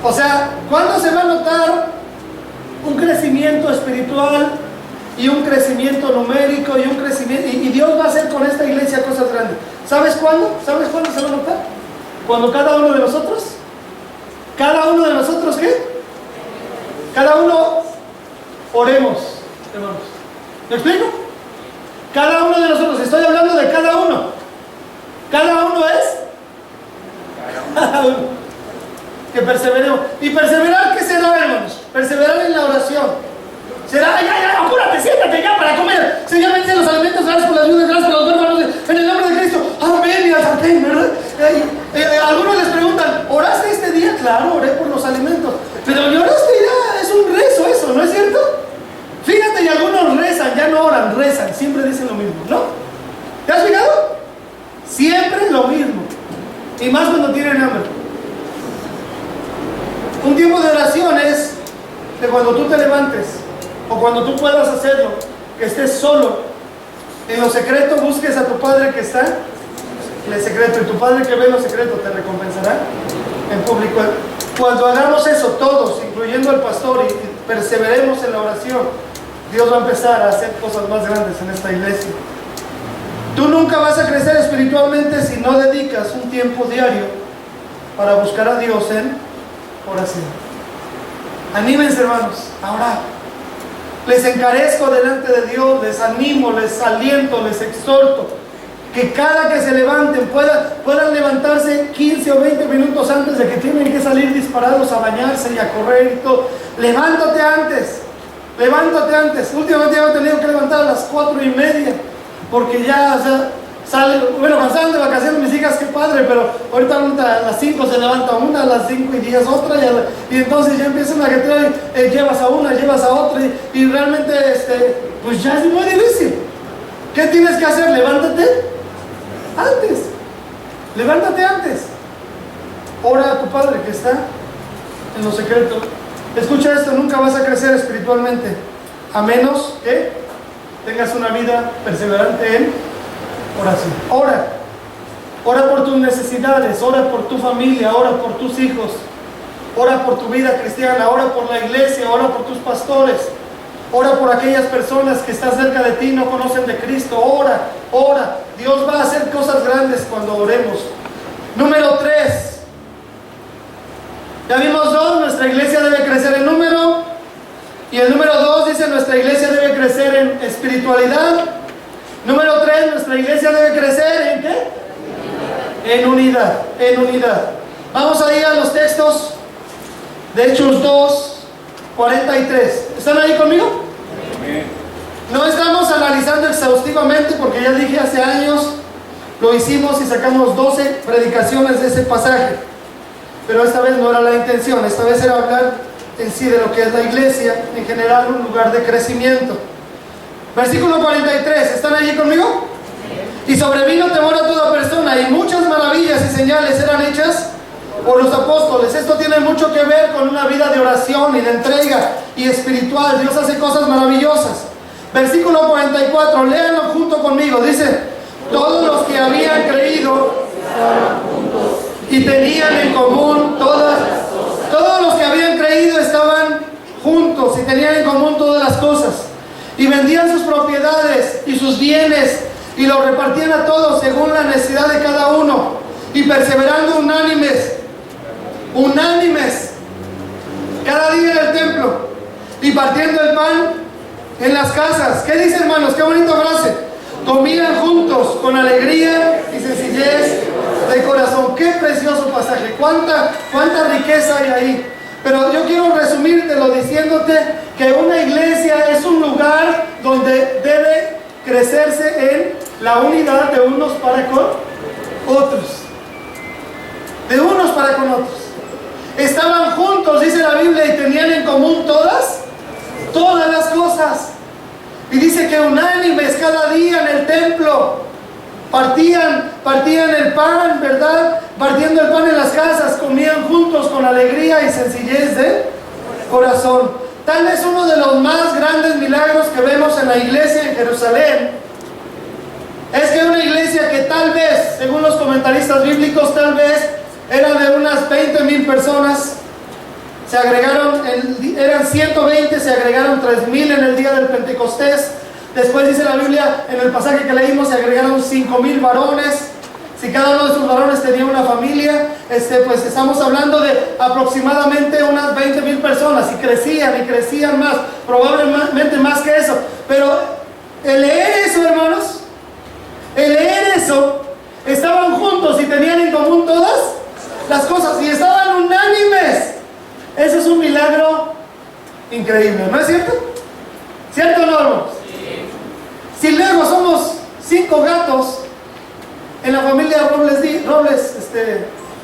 O sea, ¿cuándo se va a notar un crecimiento espiritual y un crecimiento numérico y un crecimiento? Y Dios va a hacer con esta iglesia cosas grandes. ¿Sabes cuándo? ¿Sabes cuándo se va a notar? Cuando cada uno de nosotros, ¿qué? Cada uno oremos, hermanos. ¿Me explico? Cada uno de nosotros, estoy hablando de cada uno. Cada uno es que perseveremos. ¿Y perseverar qué será, hermanos? Perseverar en la oración. Será, ya, apúrate, siéntate ya para comer. Señor, bendice los alimentos, gracias por las viudas, gracias por los huérfanos, en el nombre de Cristo. Amén y amén, ¿verdad? Algunos les preguntan, ¿oraste este día? Claro, oré por los alimentos. Pero ¿y oraste ya? Es un rezo eso, ¿no es cierto? Fíjate, y algunos rezan, ya no oran, rezan, siempre dicen lo mismo, ¿no? ¿Te has fijado? Siempre lo mismo. Y más cuando tienen hambre. Un tiempo de oración es de cuando tú te levantes o cuando tú puedas hacerlo, que estés solo, en lo secreto busques a tu Padre que está en el secreto, y tu Padre que ve en lo secreto te recompensará en público. Cuando hagamos eso todos, incluyendo al pastor, y perseveremos en la oración, Dios va a empezar a hacer cosas más grandes en esta iglesia. Tú nunca vas a crecer espiritualmente si no dedicas un tiempo diario para buscar a Dios en oración. Anímense, hermanos, a orar. Les encarezco delante de Dios, les animo, les aliento, les exhorto, que cada que se levanten puedan levantarse 15 o 20 minutos antes de que tienen que salir disparados a bañarse y a correr y todo. Levántate antes, levántate antes. Últimamente ya he tenido que levantar a las 4:30, porque ya, o sea, bueno, cuando salen de vacaciones mis hijas, qué padre, pero ahorita a las 5 se levanta una, a las 5:10 otra, y entonces ya empiezan a que llevas a una, llevas a otra, y realmente pues ya es muy difícil. ¿Qué tienes que hacer? Levántate antes, levántate antes. Ora a tu Padre que está en lo secreto. Escucha esto: nunca vas a crecer espiritualmente a menos que tengas una vida perseverante en oración. Ora por tus necesidades, ora por tu familia, ora por tus hijos, ora por tu vida cristiana, ora por la iglesia, ora por tus pastores, ora por aquellas personas que están cerca de ti y no conocen de Cristo. Ora. Dios va a hacer cosas grandes cuando oremos. Número 3. Ya vimos 2, nuestra iglesia debe crecer en número. Y el número 2 dice, nuestra iglesia debe crecer en espiritualidad. Número 3, nuestra iglesia debe crecer ¿en qué? En unidad. Vamos a ir a los textos de Hechos 2:43. ¿Están ahí conmigo? No estamos analizando exhaustivamente, porque ya dije hace años, lo hicimos y sacamos 12 predicaciones de ese pasaje. Pero esta vez no era la intención, esta vez era hablar en sí de lo que es la iglesia, en general un lugar de crecimiento. Versículo 43, ¿están allí conmigo? Y sobrevino temor a toda persona, y muchas maravillas y señales eran hechas por los apóstoles. Esto tiene mucho que ver con una vida de oración y de entrega y espiritual. Dios hace cosas maravillosas. Versículo 44, léanlo junto conmigo. Dice, todos los que habían creído y tenían en común todos los que habían creído estaban juntos y tenían en común todas las cosas, y vendían sus propiedades y sus bienes y los repartían a todos según la necesidad de cada uno, y perseverando unánimes cada día en el templo y partiendo el pan en las casas. ¿Qué dice, hermanos? Qué bonita frase. Comían juntos con alegría y sencillez de corazón. Qué precioso pasaje. Cuánta riqueza hay ahí. Pero yo quiero resumírtelo diciéndote que una iglesia es un lugar donde debe crecerse en la unidad de unos para con otros. De unos para con otros. Estaban juntos, dice la Biblia, y tenían en común todas las cosas. Y dice que unánimes cada día en el templo partían el pan, ¿verdad? Partiendo el pan en las casas, comían juntos con alegría y sencillez de corazón. Tal vez uno de los más grandes milagros que vemos en la iglesia en Jerusalén es que una iglesia que tal vez, según los comentaristas bíblicos, tal vez era de unas 20,000 personas, se agregaron, eran 120, se agregaron 3,000 en el día del Pentecostés. Después dice la Biblia, en el pasaje que leímos, se agregaron 5,000 varones. Si cada uno de esos varones tenía una familia, pues estamos hablando de aproximadamente unas 20,000 personas, y crecían más, probablemente más que eso. Pero el leer eso, hermanos, estaban juntos y tenían en común todas las cosas, y estaban unánimes. Eso es un milagro increíble, ¿no es cierto? ¿Cierto o no, hermanos? Sí. Si luego somos 5 gatos en la familia Robles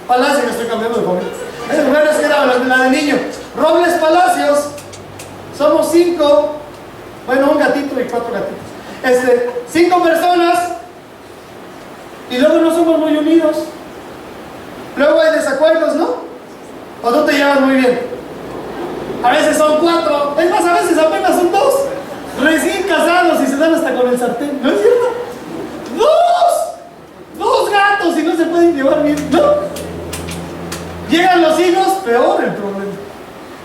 Palacios, estoy cambiando de familia. Bueno, es que era la de niño. Robles Palacios, somos 5, bueno, un gatito y 4 gatitos. 5 personas, y luego no somos muy unidos. Luego hay desacuerdos, ¿no? O tú te llevas muy bien. A veces son 4, es más, a veces apenas son 2. Recién casados y se dan hasta con el sartén, ¿no es cierto? ¡Dos gatos y no se pueden llevar bien, ¿no? Llegan los hijos, peor el problema.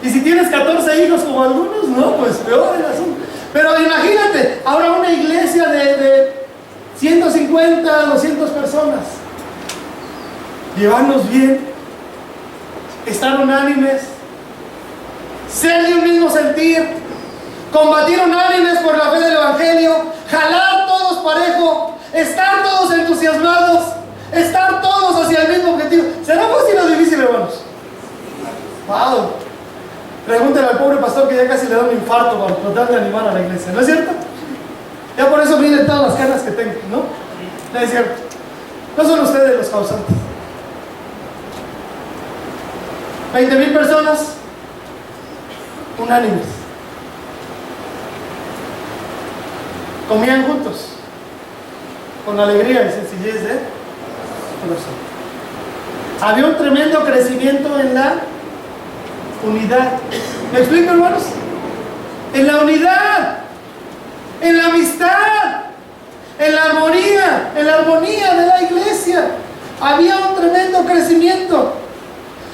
Y si tienes 14 hijos como algunos, no, pues peor el asunto. Pero imagínate, ahora una iglesia de 150, 200 personas. Llevarnos bien, estar unánimes, ser de un mismo sentir, combatir entusiasmados, estar todos hacia el mismo objetivo. ¿Será fácil o difícil, hermanos? Wow. Pregúntale al pobre pastor que ya casi le da un infarto para tratar de animar a la iglesia, ¿no es cierto? Ya por eso miren todas las canas que tengo, ¿no? No es cierto. No son ustedes los causantes. 20,000 personas unánimes. Comían juntos, con alegría y sencillez de corazón. Había un tremendo crecimiento en la unidad. ¿Me explico, hermanos? En la unidad, en la amistad, en la armonía de la iglesia. Había un tremendo crecimiento.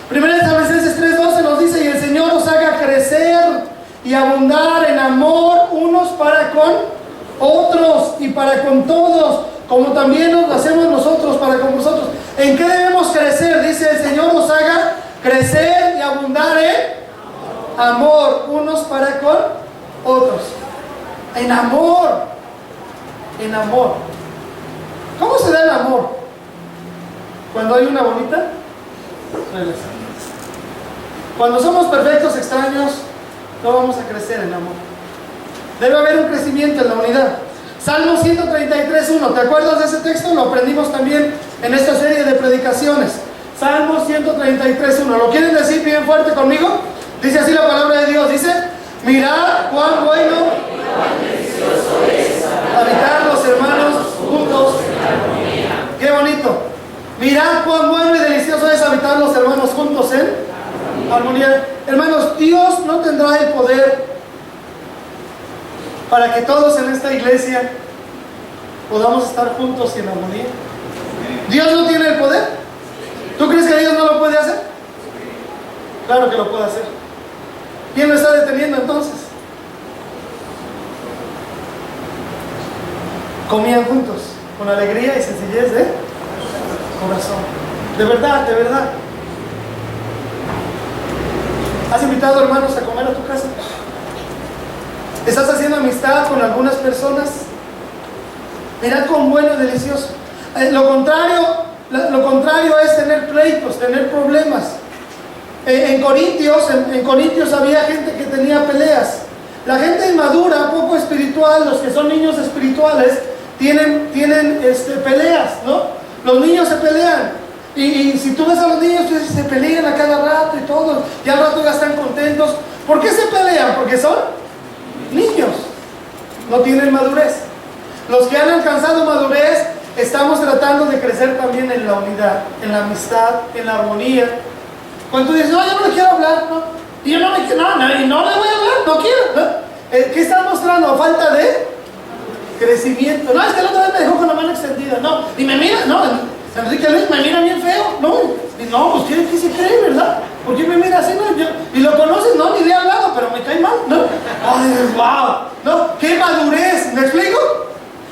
Primera de Tesalonicenses 3:12 nos dice: y el Señor os haga crecer y abundar en amor unos para con otros y para con todos, como también lo hacemos nosotros para con vosotros. ¿En qué debemos crecer? Dice: el Señor os haga crecer y abundar en amor unos para con otros. En amor. En amor. ¿Cómo se da el amor? Cuando hay una bonita relación. Cuando somos perfectos extraños, no vamos a crecer en amor. Debe haber un crecimiento en la unidad. Salmo 133:1. ¿Te acuerdas de ese texto? Lo aprendimos también en esta serie de predicaciones. Salmo 133:1. ¿Lo quieren decir bien fuerte conmigo? Dice así la palabra de Dios. Dice: mirad cuán bueno habitar los hermanos juntos. Qué bonito. Mirad cuán bueno y delicioso es habitar los hermanos juntos en armonía. Hermanos, Dios no tendrá el poder para que todos en esta iglesia podamos estar juntos y en armonía. ¿Dios no tiene el poder? ¿Tú crees que Dios no lo puede hacer? Claro que lo puede hacer. ¿Quién lo está deteniendo entonces? Comían juntos, con alegría y sencillez de corazón. De verdad, de verdad. ¿Has invitado hermanos a comer a tu casa? ¿Estás haciendo amistad con algunas personas? Mirad cuán bueno y delicioso. Lo contrario es tener pleitos, tener problemas. En Corintios había gente que tenía peleas. La gente inmadura, poco espiritual, los que son niños espirituales, tienen peleas, ¿no? Los niños se pelean. Y si tú ves a los niños, tú dices, se pelean a cada rato y todo. Y al rato ya están contentos. ¿Por qué se pelean? Porque son niños. No tienen madurez. Los que han alcanzado madurez, estamos tratando de crecer también en la unidad, en la amistad, en la armonía. Cuando tú dices, no, yo no le quiero hablar, no. Y yo no le quiero, no le voy a hablar, no quiero, ¿no? ¿Qué están mostrando? Falta de crecimiento. No, es que la otra vez me dejó con la mano extendida, no. Y me mira, no, Enrique Luis me mira bien feo, no. Y no, pues ¿qué se cree, verdad? ¿Por qué me mira así? No? Y lo conoces, no, ni le he hablado, pero me cae mal, ¿no? Ay, wow, ¿no? ¡Qué madurez! ¿Me explico?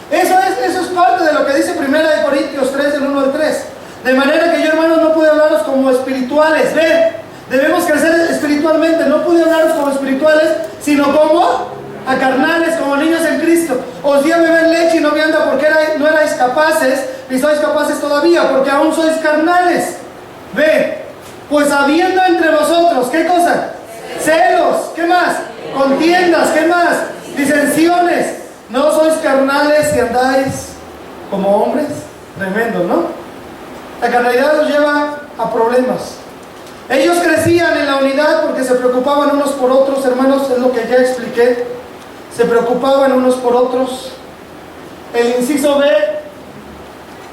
Eso es parte de lo que dice 1 Corintios 3, del 1 al 3. De manera que yo, hermanos, no pude hablaros como espirituales. Ven, debemos crecer espiritualmente. No pude hablaros como espirituales, sino como a carnales, como niños en Cristo. Os di a beber leche y no vianda porque no erais capaces, ni sois capaces todavía, porque aún sois carnales. Ve, pues habiendo entre vosotros, ¿qué cosa? Celos, ¿qué más? Contiendas, ¿qué más? Disensiones. ¿No sois carnales y andáis como hombres? Tremendo, ¿no? La carnalidad los lleva a problemas. Ellos crecían en la unidad porque se preocupaban unos por otros, hermanos, es lo que ya expliqué. Se preocupaban unos por otros. El inciso B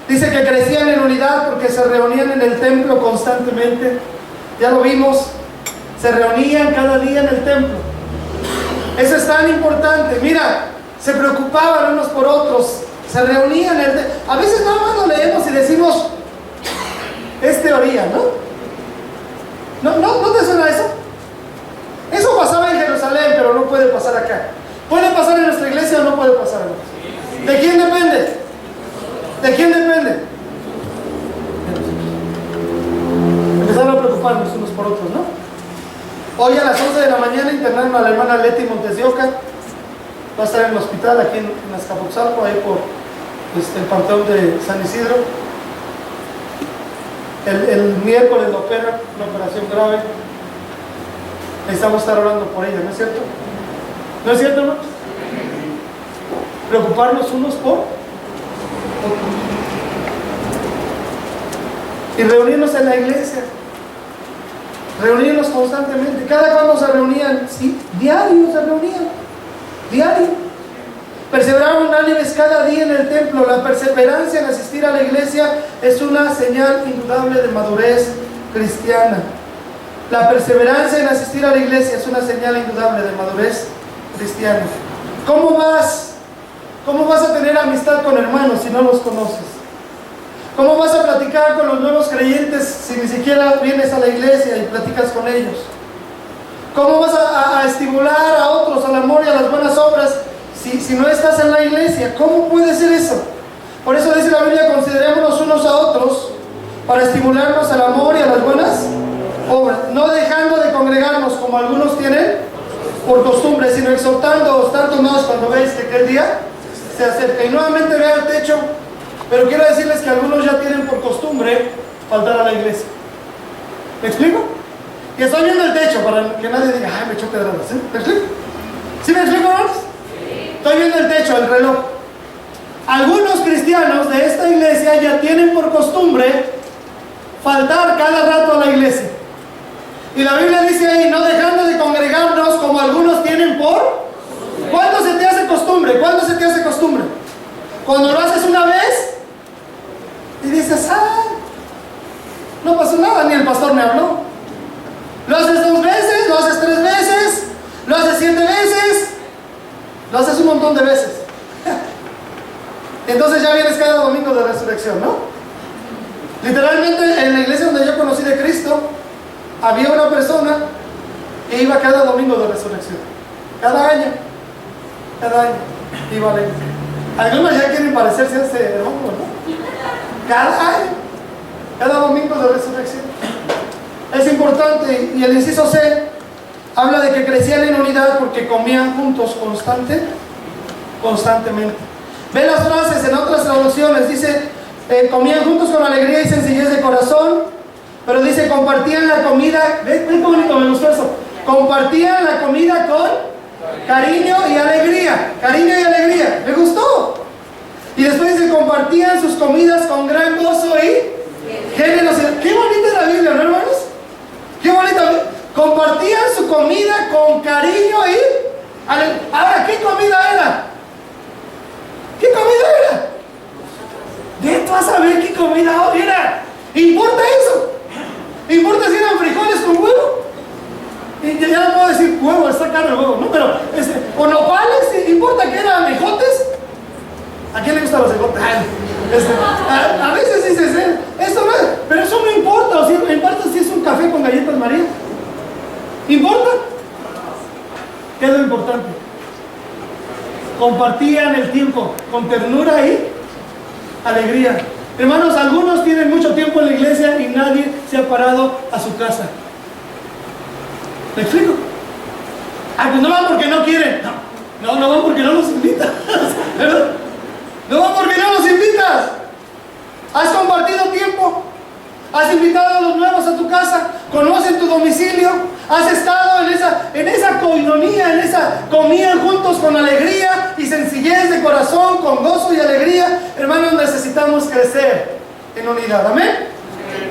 dice que crecían en unidad porque se reunían en el templo constantemente. Ya lo vimos, se reunían cada día en el templo. Eso es tan importante. Mira, se preocupaban unos por otros, se reunían en el templo. A veces nada más lo leemos y decimos, es teoría, ¿no? ¿No te suena eso? Eso pasaba en Jerusalén, pero no puede pasar acá. ¿Puede pasar en nuestra iglesia o no puede pasar en nuestra? ¿De quién depende? ¿De quién depende? Empezaron a preocuparnos unos por otros, ¿no? Hoy a las 11 de la mañana internaron a la hermana Leti Montes de Oca. Va a estar en el hospital aquí en Azcapotzalco, ahí por el Panteón de San Isidro. El miércoles lo operan, una operación grave. Necesitamos estar orando por ella, ¿no es cierto? ¿No es cierto, hermanos? Preocuparnos unos por otros. Y reunirnos en la iglesia. Reunirnos constantemente. Cada cuando se reunían, sí, diario se reunían. Diario. Perseveraban unánimes cada día en el templo. La perseverancia en asistir a la iglesia es una señal indudable de madurez cristiana. La perseverancia en asistir a la iglesia es una señal indudable de madurez cristiana. ¿Cómo vas a tener amistad con hermanos si no los conoces? ¿Cómo vas a platicar con los nuevos creyentes si ni siquiera vienes a la iglesia y platicas con ellos? ¿Cómo vas a estimular a otros al amor y a las buenas obras si no estás en la iglesia? ¿Cómo puede ser eso? Por eso dice la Biblia: considerémonos unos a otros para estimularnos al amor y a las buenas obras, no dejando de congregarnos como algunos tienen por costumbre, sino exhortándoos tanto más cuando veis que aquel día se acerca. Y nuevamente ve al techo. Pero quiero decirles que algunos ya tienen por costumbre faltar a la iglesia. ¿Me explico? Y estoy viendo el techo para que nadie diga: ay, me echó pedradas. ¿Sí? ¿Me explico? ¿Sí me explico, hermanos? Estoy viendo el techo, el reloj. Algunos cristianos de esta iglesia ya tienen por costumbre faltar cada rato a la iglesia. Y la Biblia dice ahí: no dejando de congregarnos como algunos tienen por... ¿Cuándo se te hace costumbre? ¿Cuándo se te hace costumbre? Cuando lo haces una vez y dices: no pasó nada, ni el pastor me habló. Lo haces 2 veces, lo haces 3 veces, lo haces 7 veces, lo haces un montón de veces. Entonces ya vienes cada domingo de resurrección, ¿no? Literalmente en la iglesia donde yo conocí de Cristo, había una persona que iba cada domingo de resurrección. Cada año iba a la iglesia. Algunos ya quieren parecerse a ese hermano, ¿no? Cada año, cada domingo de resurrección. Es importante. Y el inciso C habla de que crecían en unidad porque comían juntos constantemente. Ve las frases en otras traducciones. Dice: comían juntos con alegría y sencillez de corazón. Pero dice: compartían la comida. ¿Ven qué bonito me gustó eso? Compartían la comida con cariño y alegría. Cariño y alegría. ¿Me gustó? Y después dice: compartían sus comidas con gran gozo y generosidad. Qué bonita es la Biblia, ¿no, hermanos? Qué bonita. Compartían su comida con cariño y alegría. Ahora, ¿qué comida era? ¿Qué comida era? Ve tú a saber qué comida era. ¿Importa eso? ¿Importa si eran frijoles con huevo? Y ya no puedo decir huevo, está caro el huevo, ¿no? Pero, o nopales, ¿importa que eran ejotes? ¿A quién le gustan los ejotes? A veces dices: esto no es, pero eso no importa. O sea, importa si es un café con galletas María. ¿Importa? ¿Qué es lo importante? Compartían el tiempo con ternura y alegría. Hermanos, algunos tienen mucho tiempo en la iglesia y nadie se ha parado a su casa. ¿Me explico? Pues no van porque no quieren. No van porque no los invitas. ¿Verdad? No van porque no los invitas. Has compartido tiempo. Has invitado a los nuevos a tu casa. Conocen tu domicilio. Has estado en esa coinonía, en esa comían juntos con alegría y sencillez de corazón, con gozo y alegría. Hermanos, necesitamos crecer en unidad. ¿Amén?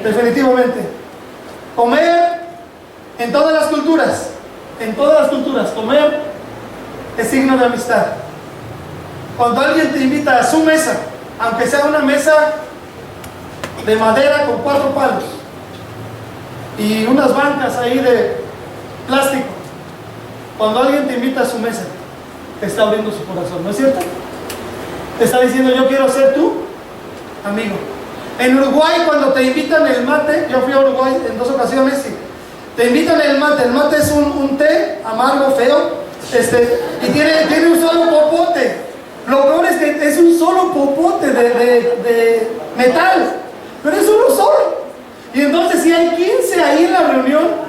Definitivamente. Comer en todas las culturas, comer es signo de amistad. Cuando alguien te invita a su mesa, aunque sea una mesa de madera con 4 palos y unas bancas ahí de plástico, cuando alguien te invita a su mesa, te está abriendo su corazón, ¿no es cierto? Te está diciendo: yo quiero ser tu amigo. En Uruguay, cuando te invitan el mate, yo fui a Uruguay en 2 ocasiones y te invitan el mate. El mate es un té amargo, feo, y tiene un solo popote. Lo peor es que es un solo popote de metal, pero es uno solo. Y entonces, si hay 15 ahí en la reunión,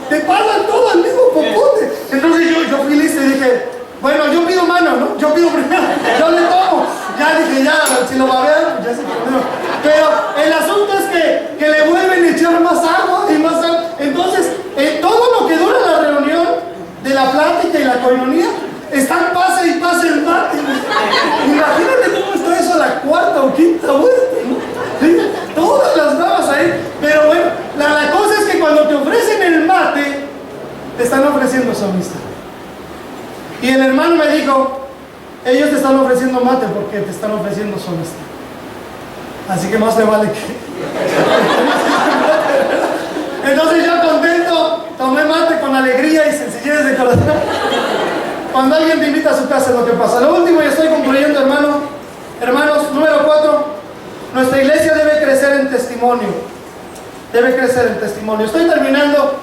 te pasan todo el mismo popote. Entonces yo fui listo y dije: bueno, yo pido mano, ¿no? Yo pido primero, yo le tomo. Ya dije: y ya, si lo babean, ya se terminó. Pero el asunto es que le vuelven a echar más agua y más agua. Entonces, todo lo que dura la reunión de la plática y la coinonía, están pase y pase el mate. Imagínate cómo está eso a la cuarta o quinta vuelta, ¿no? ¿Sí? Todas las babas ahí. Pero bueno, la cosa es que cuando te ofrecen el mate, te están ofreciendo su amistad. Y el hermano me dijo, ellos te están ofreciendo mate porque te están ofreciendo su amistad. Así que más le vale que... Entonces yo contento, tomé mate con alegría y sencillez de corazón. Cuando alguien te invita a su casa es lo que pasa. Lo último, y estoy concluyendo, hermanos, número 4, nuestra iglesia debe crecer en testimonio. Debe crecer en testimonio. Estoy terminando.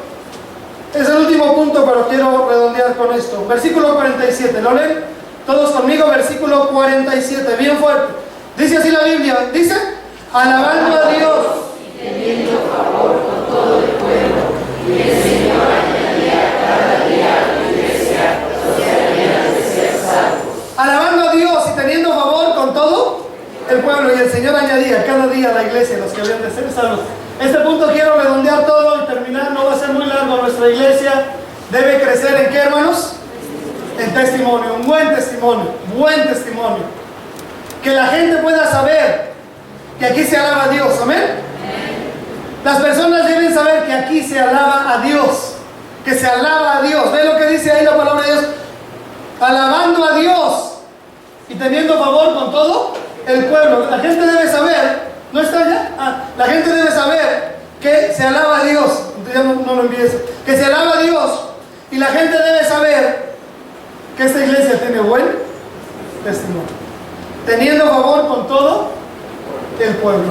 Es el último punto, pero quiero redondear con esto. Versículo 47, ¿lo leen? Todos conmigo, versículo 47, bien fuerte. Dice así la Biblia, dice, alabando a Dios y teniendo favor con todo el pueblo, y el Señor añadía cada día a la iglesia los que habían de ser salvos. Alabando a Dios y teniendo favor con todo el pueblo, y el Señor añadía cada día a la iglesia los que habían de ser salvos. Este punto quiero redondear todo y terminar, no va a ser muy largo. Nuestra iglesia debe crecer ¿en qué, hermanos? En testimonio, un buen testimonio. Que la gente pueda saber que aquí se alaba a Dios, ¿amén? Las personas deben saber que aquí se alaba a Dios, que se alaba a Dios. ¿Ve lo que dice ahí la palabra de Dios? Alabando a Dios y teniendo favor con todo el pueblo. La gente debe saber, ¿no está allá? La gente debe saber que se alaba a Dios. Ya no lo envíes. Que se alaba a Dios, y la gente debe saber que esta iglesia tiene buen testimonio, teniendo favor con todo el pueblo.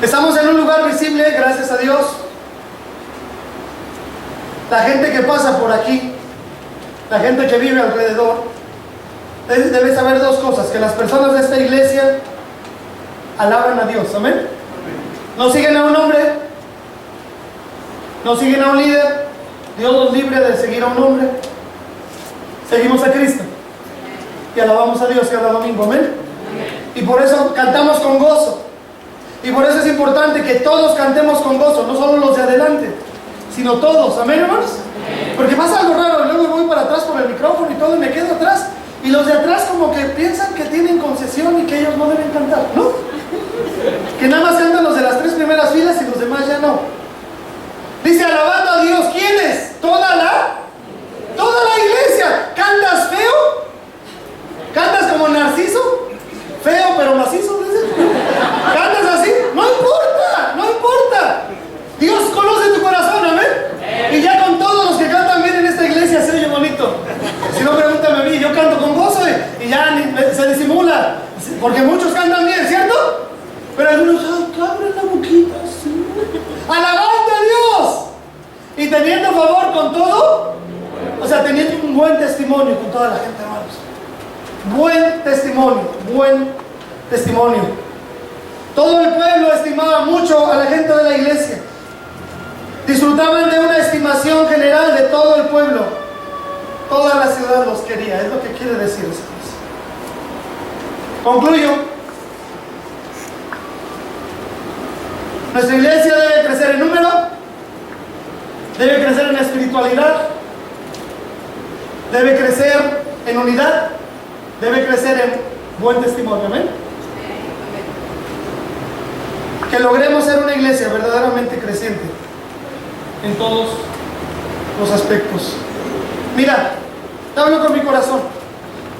Estamos en un lugar visible, gracias a Dios. La gente que pasa por aquí, la gente que vive alrededor, debe saber dos cosas: que las personas de esta iglesia alaban a Dios, amén. No siguen a un hombre, no siguen a un líder. Dios nos libre de seguir a un hombre. Seguimos a Cristo y alabamos a Dios cada domingo, amén. Y por eso cantamos con gozo. Y por eso es importante que todos cantemos con gozo, no solo los de adelante, sino todos, amén, hermanos. Porque pasa algo raro, y luego voy para atrás por el micrófono y todo, y me quedo atrás, y los de atrás como que piensan que tienen concesión y que ellos no deben cantar, ¿no? Que nada más cantan los de las 3 primeras filas y los demás ya no. Dice alabando a Dios, ¿quiénes? Toda la iglesia. ¿Cantas feo? ¿Cantas como Narciso? Feo pero macizo, dice. ¿Cantas así? No importa. Dios conoce tu corazón, amén. Y ya con todos los que cantan bien en esta iglesia se oye bonito. Si no, pregúntame a mí, yo canto con gozo y ya se disimula, porque muchos cantan bien, ¿cierto? Pero algunos abren la boquita así, alabando a Dios y teniendo favor con todo, o sea, teniendo un buen testimonio con toda la gente, hermanos. Buen testimonio. Todo el pueblo estimaba mucho a la gente de la iglesia. Disfrutaban de una estimación general de todo el pueblo. Toda la ciudad los quería, es lo que quiere decir eso. Concluyo. Nuestra iglesia debe crecer en número, debe crecer en espiritualidad, debe crecer en unidad, debe crecer en buen testimonio, amén. Que logremos ser una iglesia verdaderamente creciente en todos los aspectos. Mira, te hablo con mi corazón.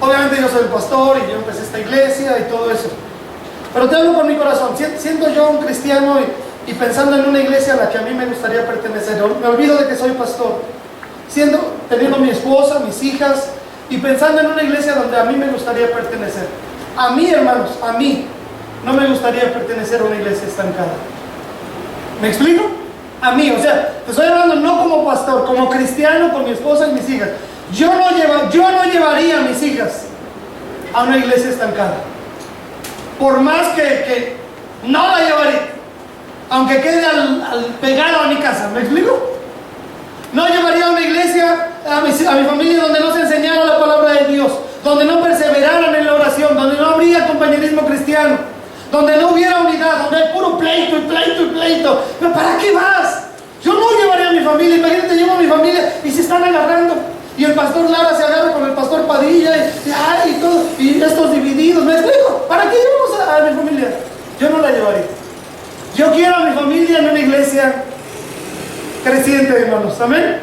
Obviamente yo soy el pastor y yo empecé esta iglesia y todo eso, pero te hablo con mi corazón. Siendo yo un cristiano y pensando en una iglesia a la que a mí me gustaría pertenecer, me olvido de que soy pastor, teniendo mi esposa, mis hijas, y pensando en una iglesia donde a mí me gustaría pertenecer. A mí, hermanos, a mí no me gustaría pertenecer a una iglesia estancada. ¿Me explico? A mí, o sea, te estoy hablando no como pastor, como cristiano con mi esposa y mis hijas. Yo no llevaría a mis hijas a una iglesia estancada. Por más que no la llevaría, aunque quede pegado a mi casa. ¿Me explico? No llevaría a una iglesia, a mi familia, donde no se enseñara la palabra de Dios, donde no perseveraran en la oración, cristiano, donde no hubiera unidad, donde hay puro pleito y pleito y pleito. ¿Pero para qué vas? Yo no llevaría a mi familia. Imagínate, llevo a mi familia y se están agarrando. Y el pastor Lara se agarra con el pastor Padilla y todo, y estos divididos. ¿Me explico? ¿Para qué llevamos a mi familia? Yo no la llevaría. Yo quiero a mi familia en una iglesia creciente, hermanos. ¿Amén?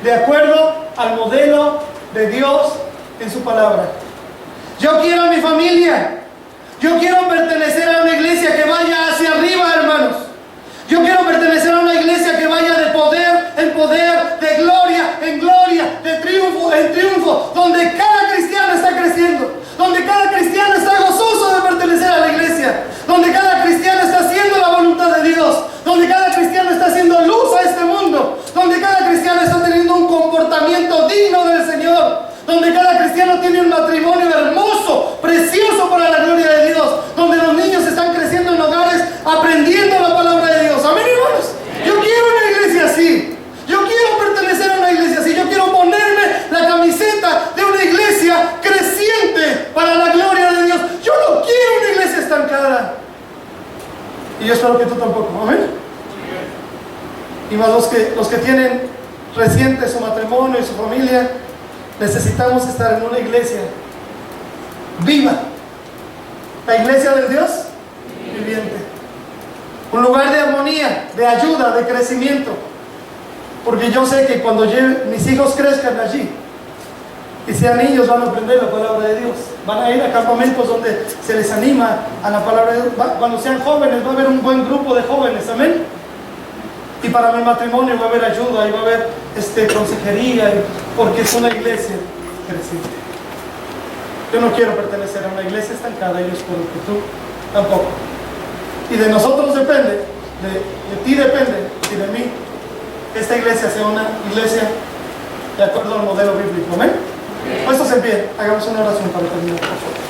De acuerdo al modelo de Dios en su palabra. Yo quiero a mi familia. Yo quiero pertenecer a una iglesia que vaya hacia arriba, hermanos. Yo quiero pertenecer a una iglesia que vaya de poder en poder, de gloria en gloria, de triunfo en triunfo, donde cada cristiano está creciendo, donde cada cristiano está gozoso de pertenecer a la iglesia, donde cada cristiano está haciendo la voluntad de Dios, donde cada cristiano está haciendo luz a este mundo, donde cada cristiano está teniendo un comportamiento digno del Señor, donde cada cristiano tiene un matrimonio hermoso, precioso para la gloria de Dios, donde los niños están creciendo en hogares aprendiendo la palabra de Dios. Amén, hermanos. Yo quiero una iglesia así. Yo quiero pertenecer a una iglesia así. Yo quiero ponerme la camiseta de una iglesia creciente para la gloria de Dios. Yo no quiero una iglesia estancada. Y yo espero que tú tampoco. Amén. Y más los que tienen reciente su matrimonio y su familia, necesitamos estar en una iglesia viva. La iglesia del Dios viviente. Un lugar de armonía, de ayuda, de crecimiento. Porque yo sé que cuando mis hijos crezcan allí y sean niños, van a aprender la palabra de Dios. Van a ir a campamentos donde se les anima a la palabra de Dios. Cuando sean jóvenes, va a haber un buen grupo de jóvenes. Amén. Y para mi matrimonio va a haber ayuda y va a haber consejería, porque es una iglesia creciente. Yo no quiero pertenecer a una iglesia estancada, y yo espero que tú tampoco. Y de nosotros depende, de ti depende, y de mí, que esta iglesia sea una iglesia de acuerdo al modelo bíblico. Amén. Puestos en pie, hagamos una oración para terminar, por favor.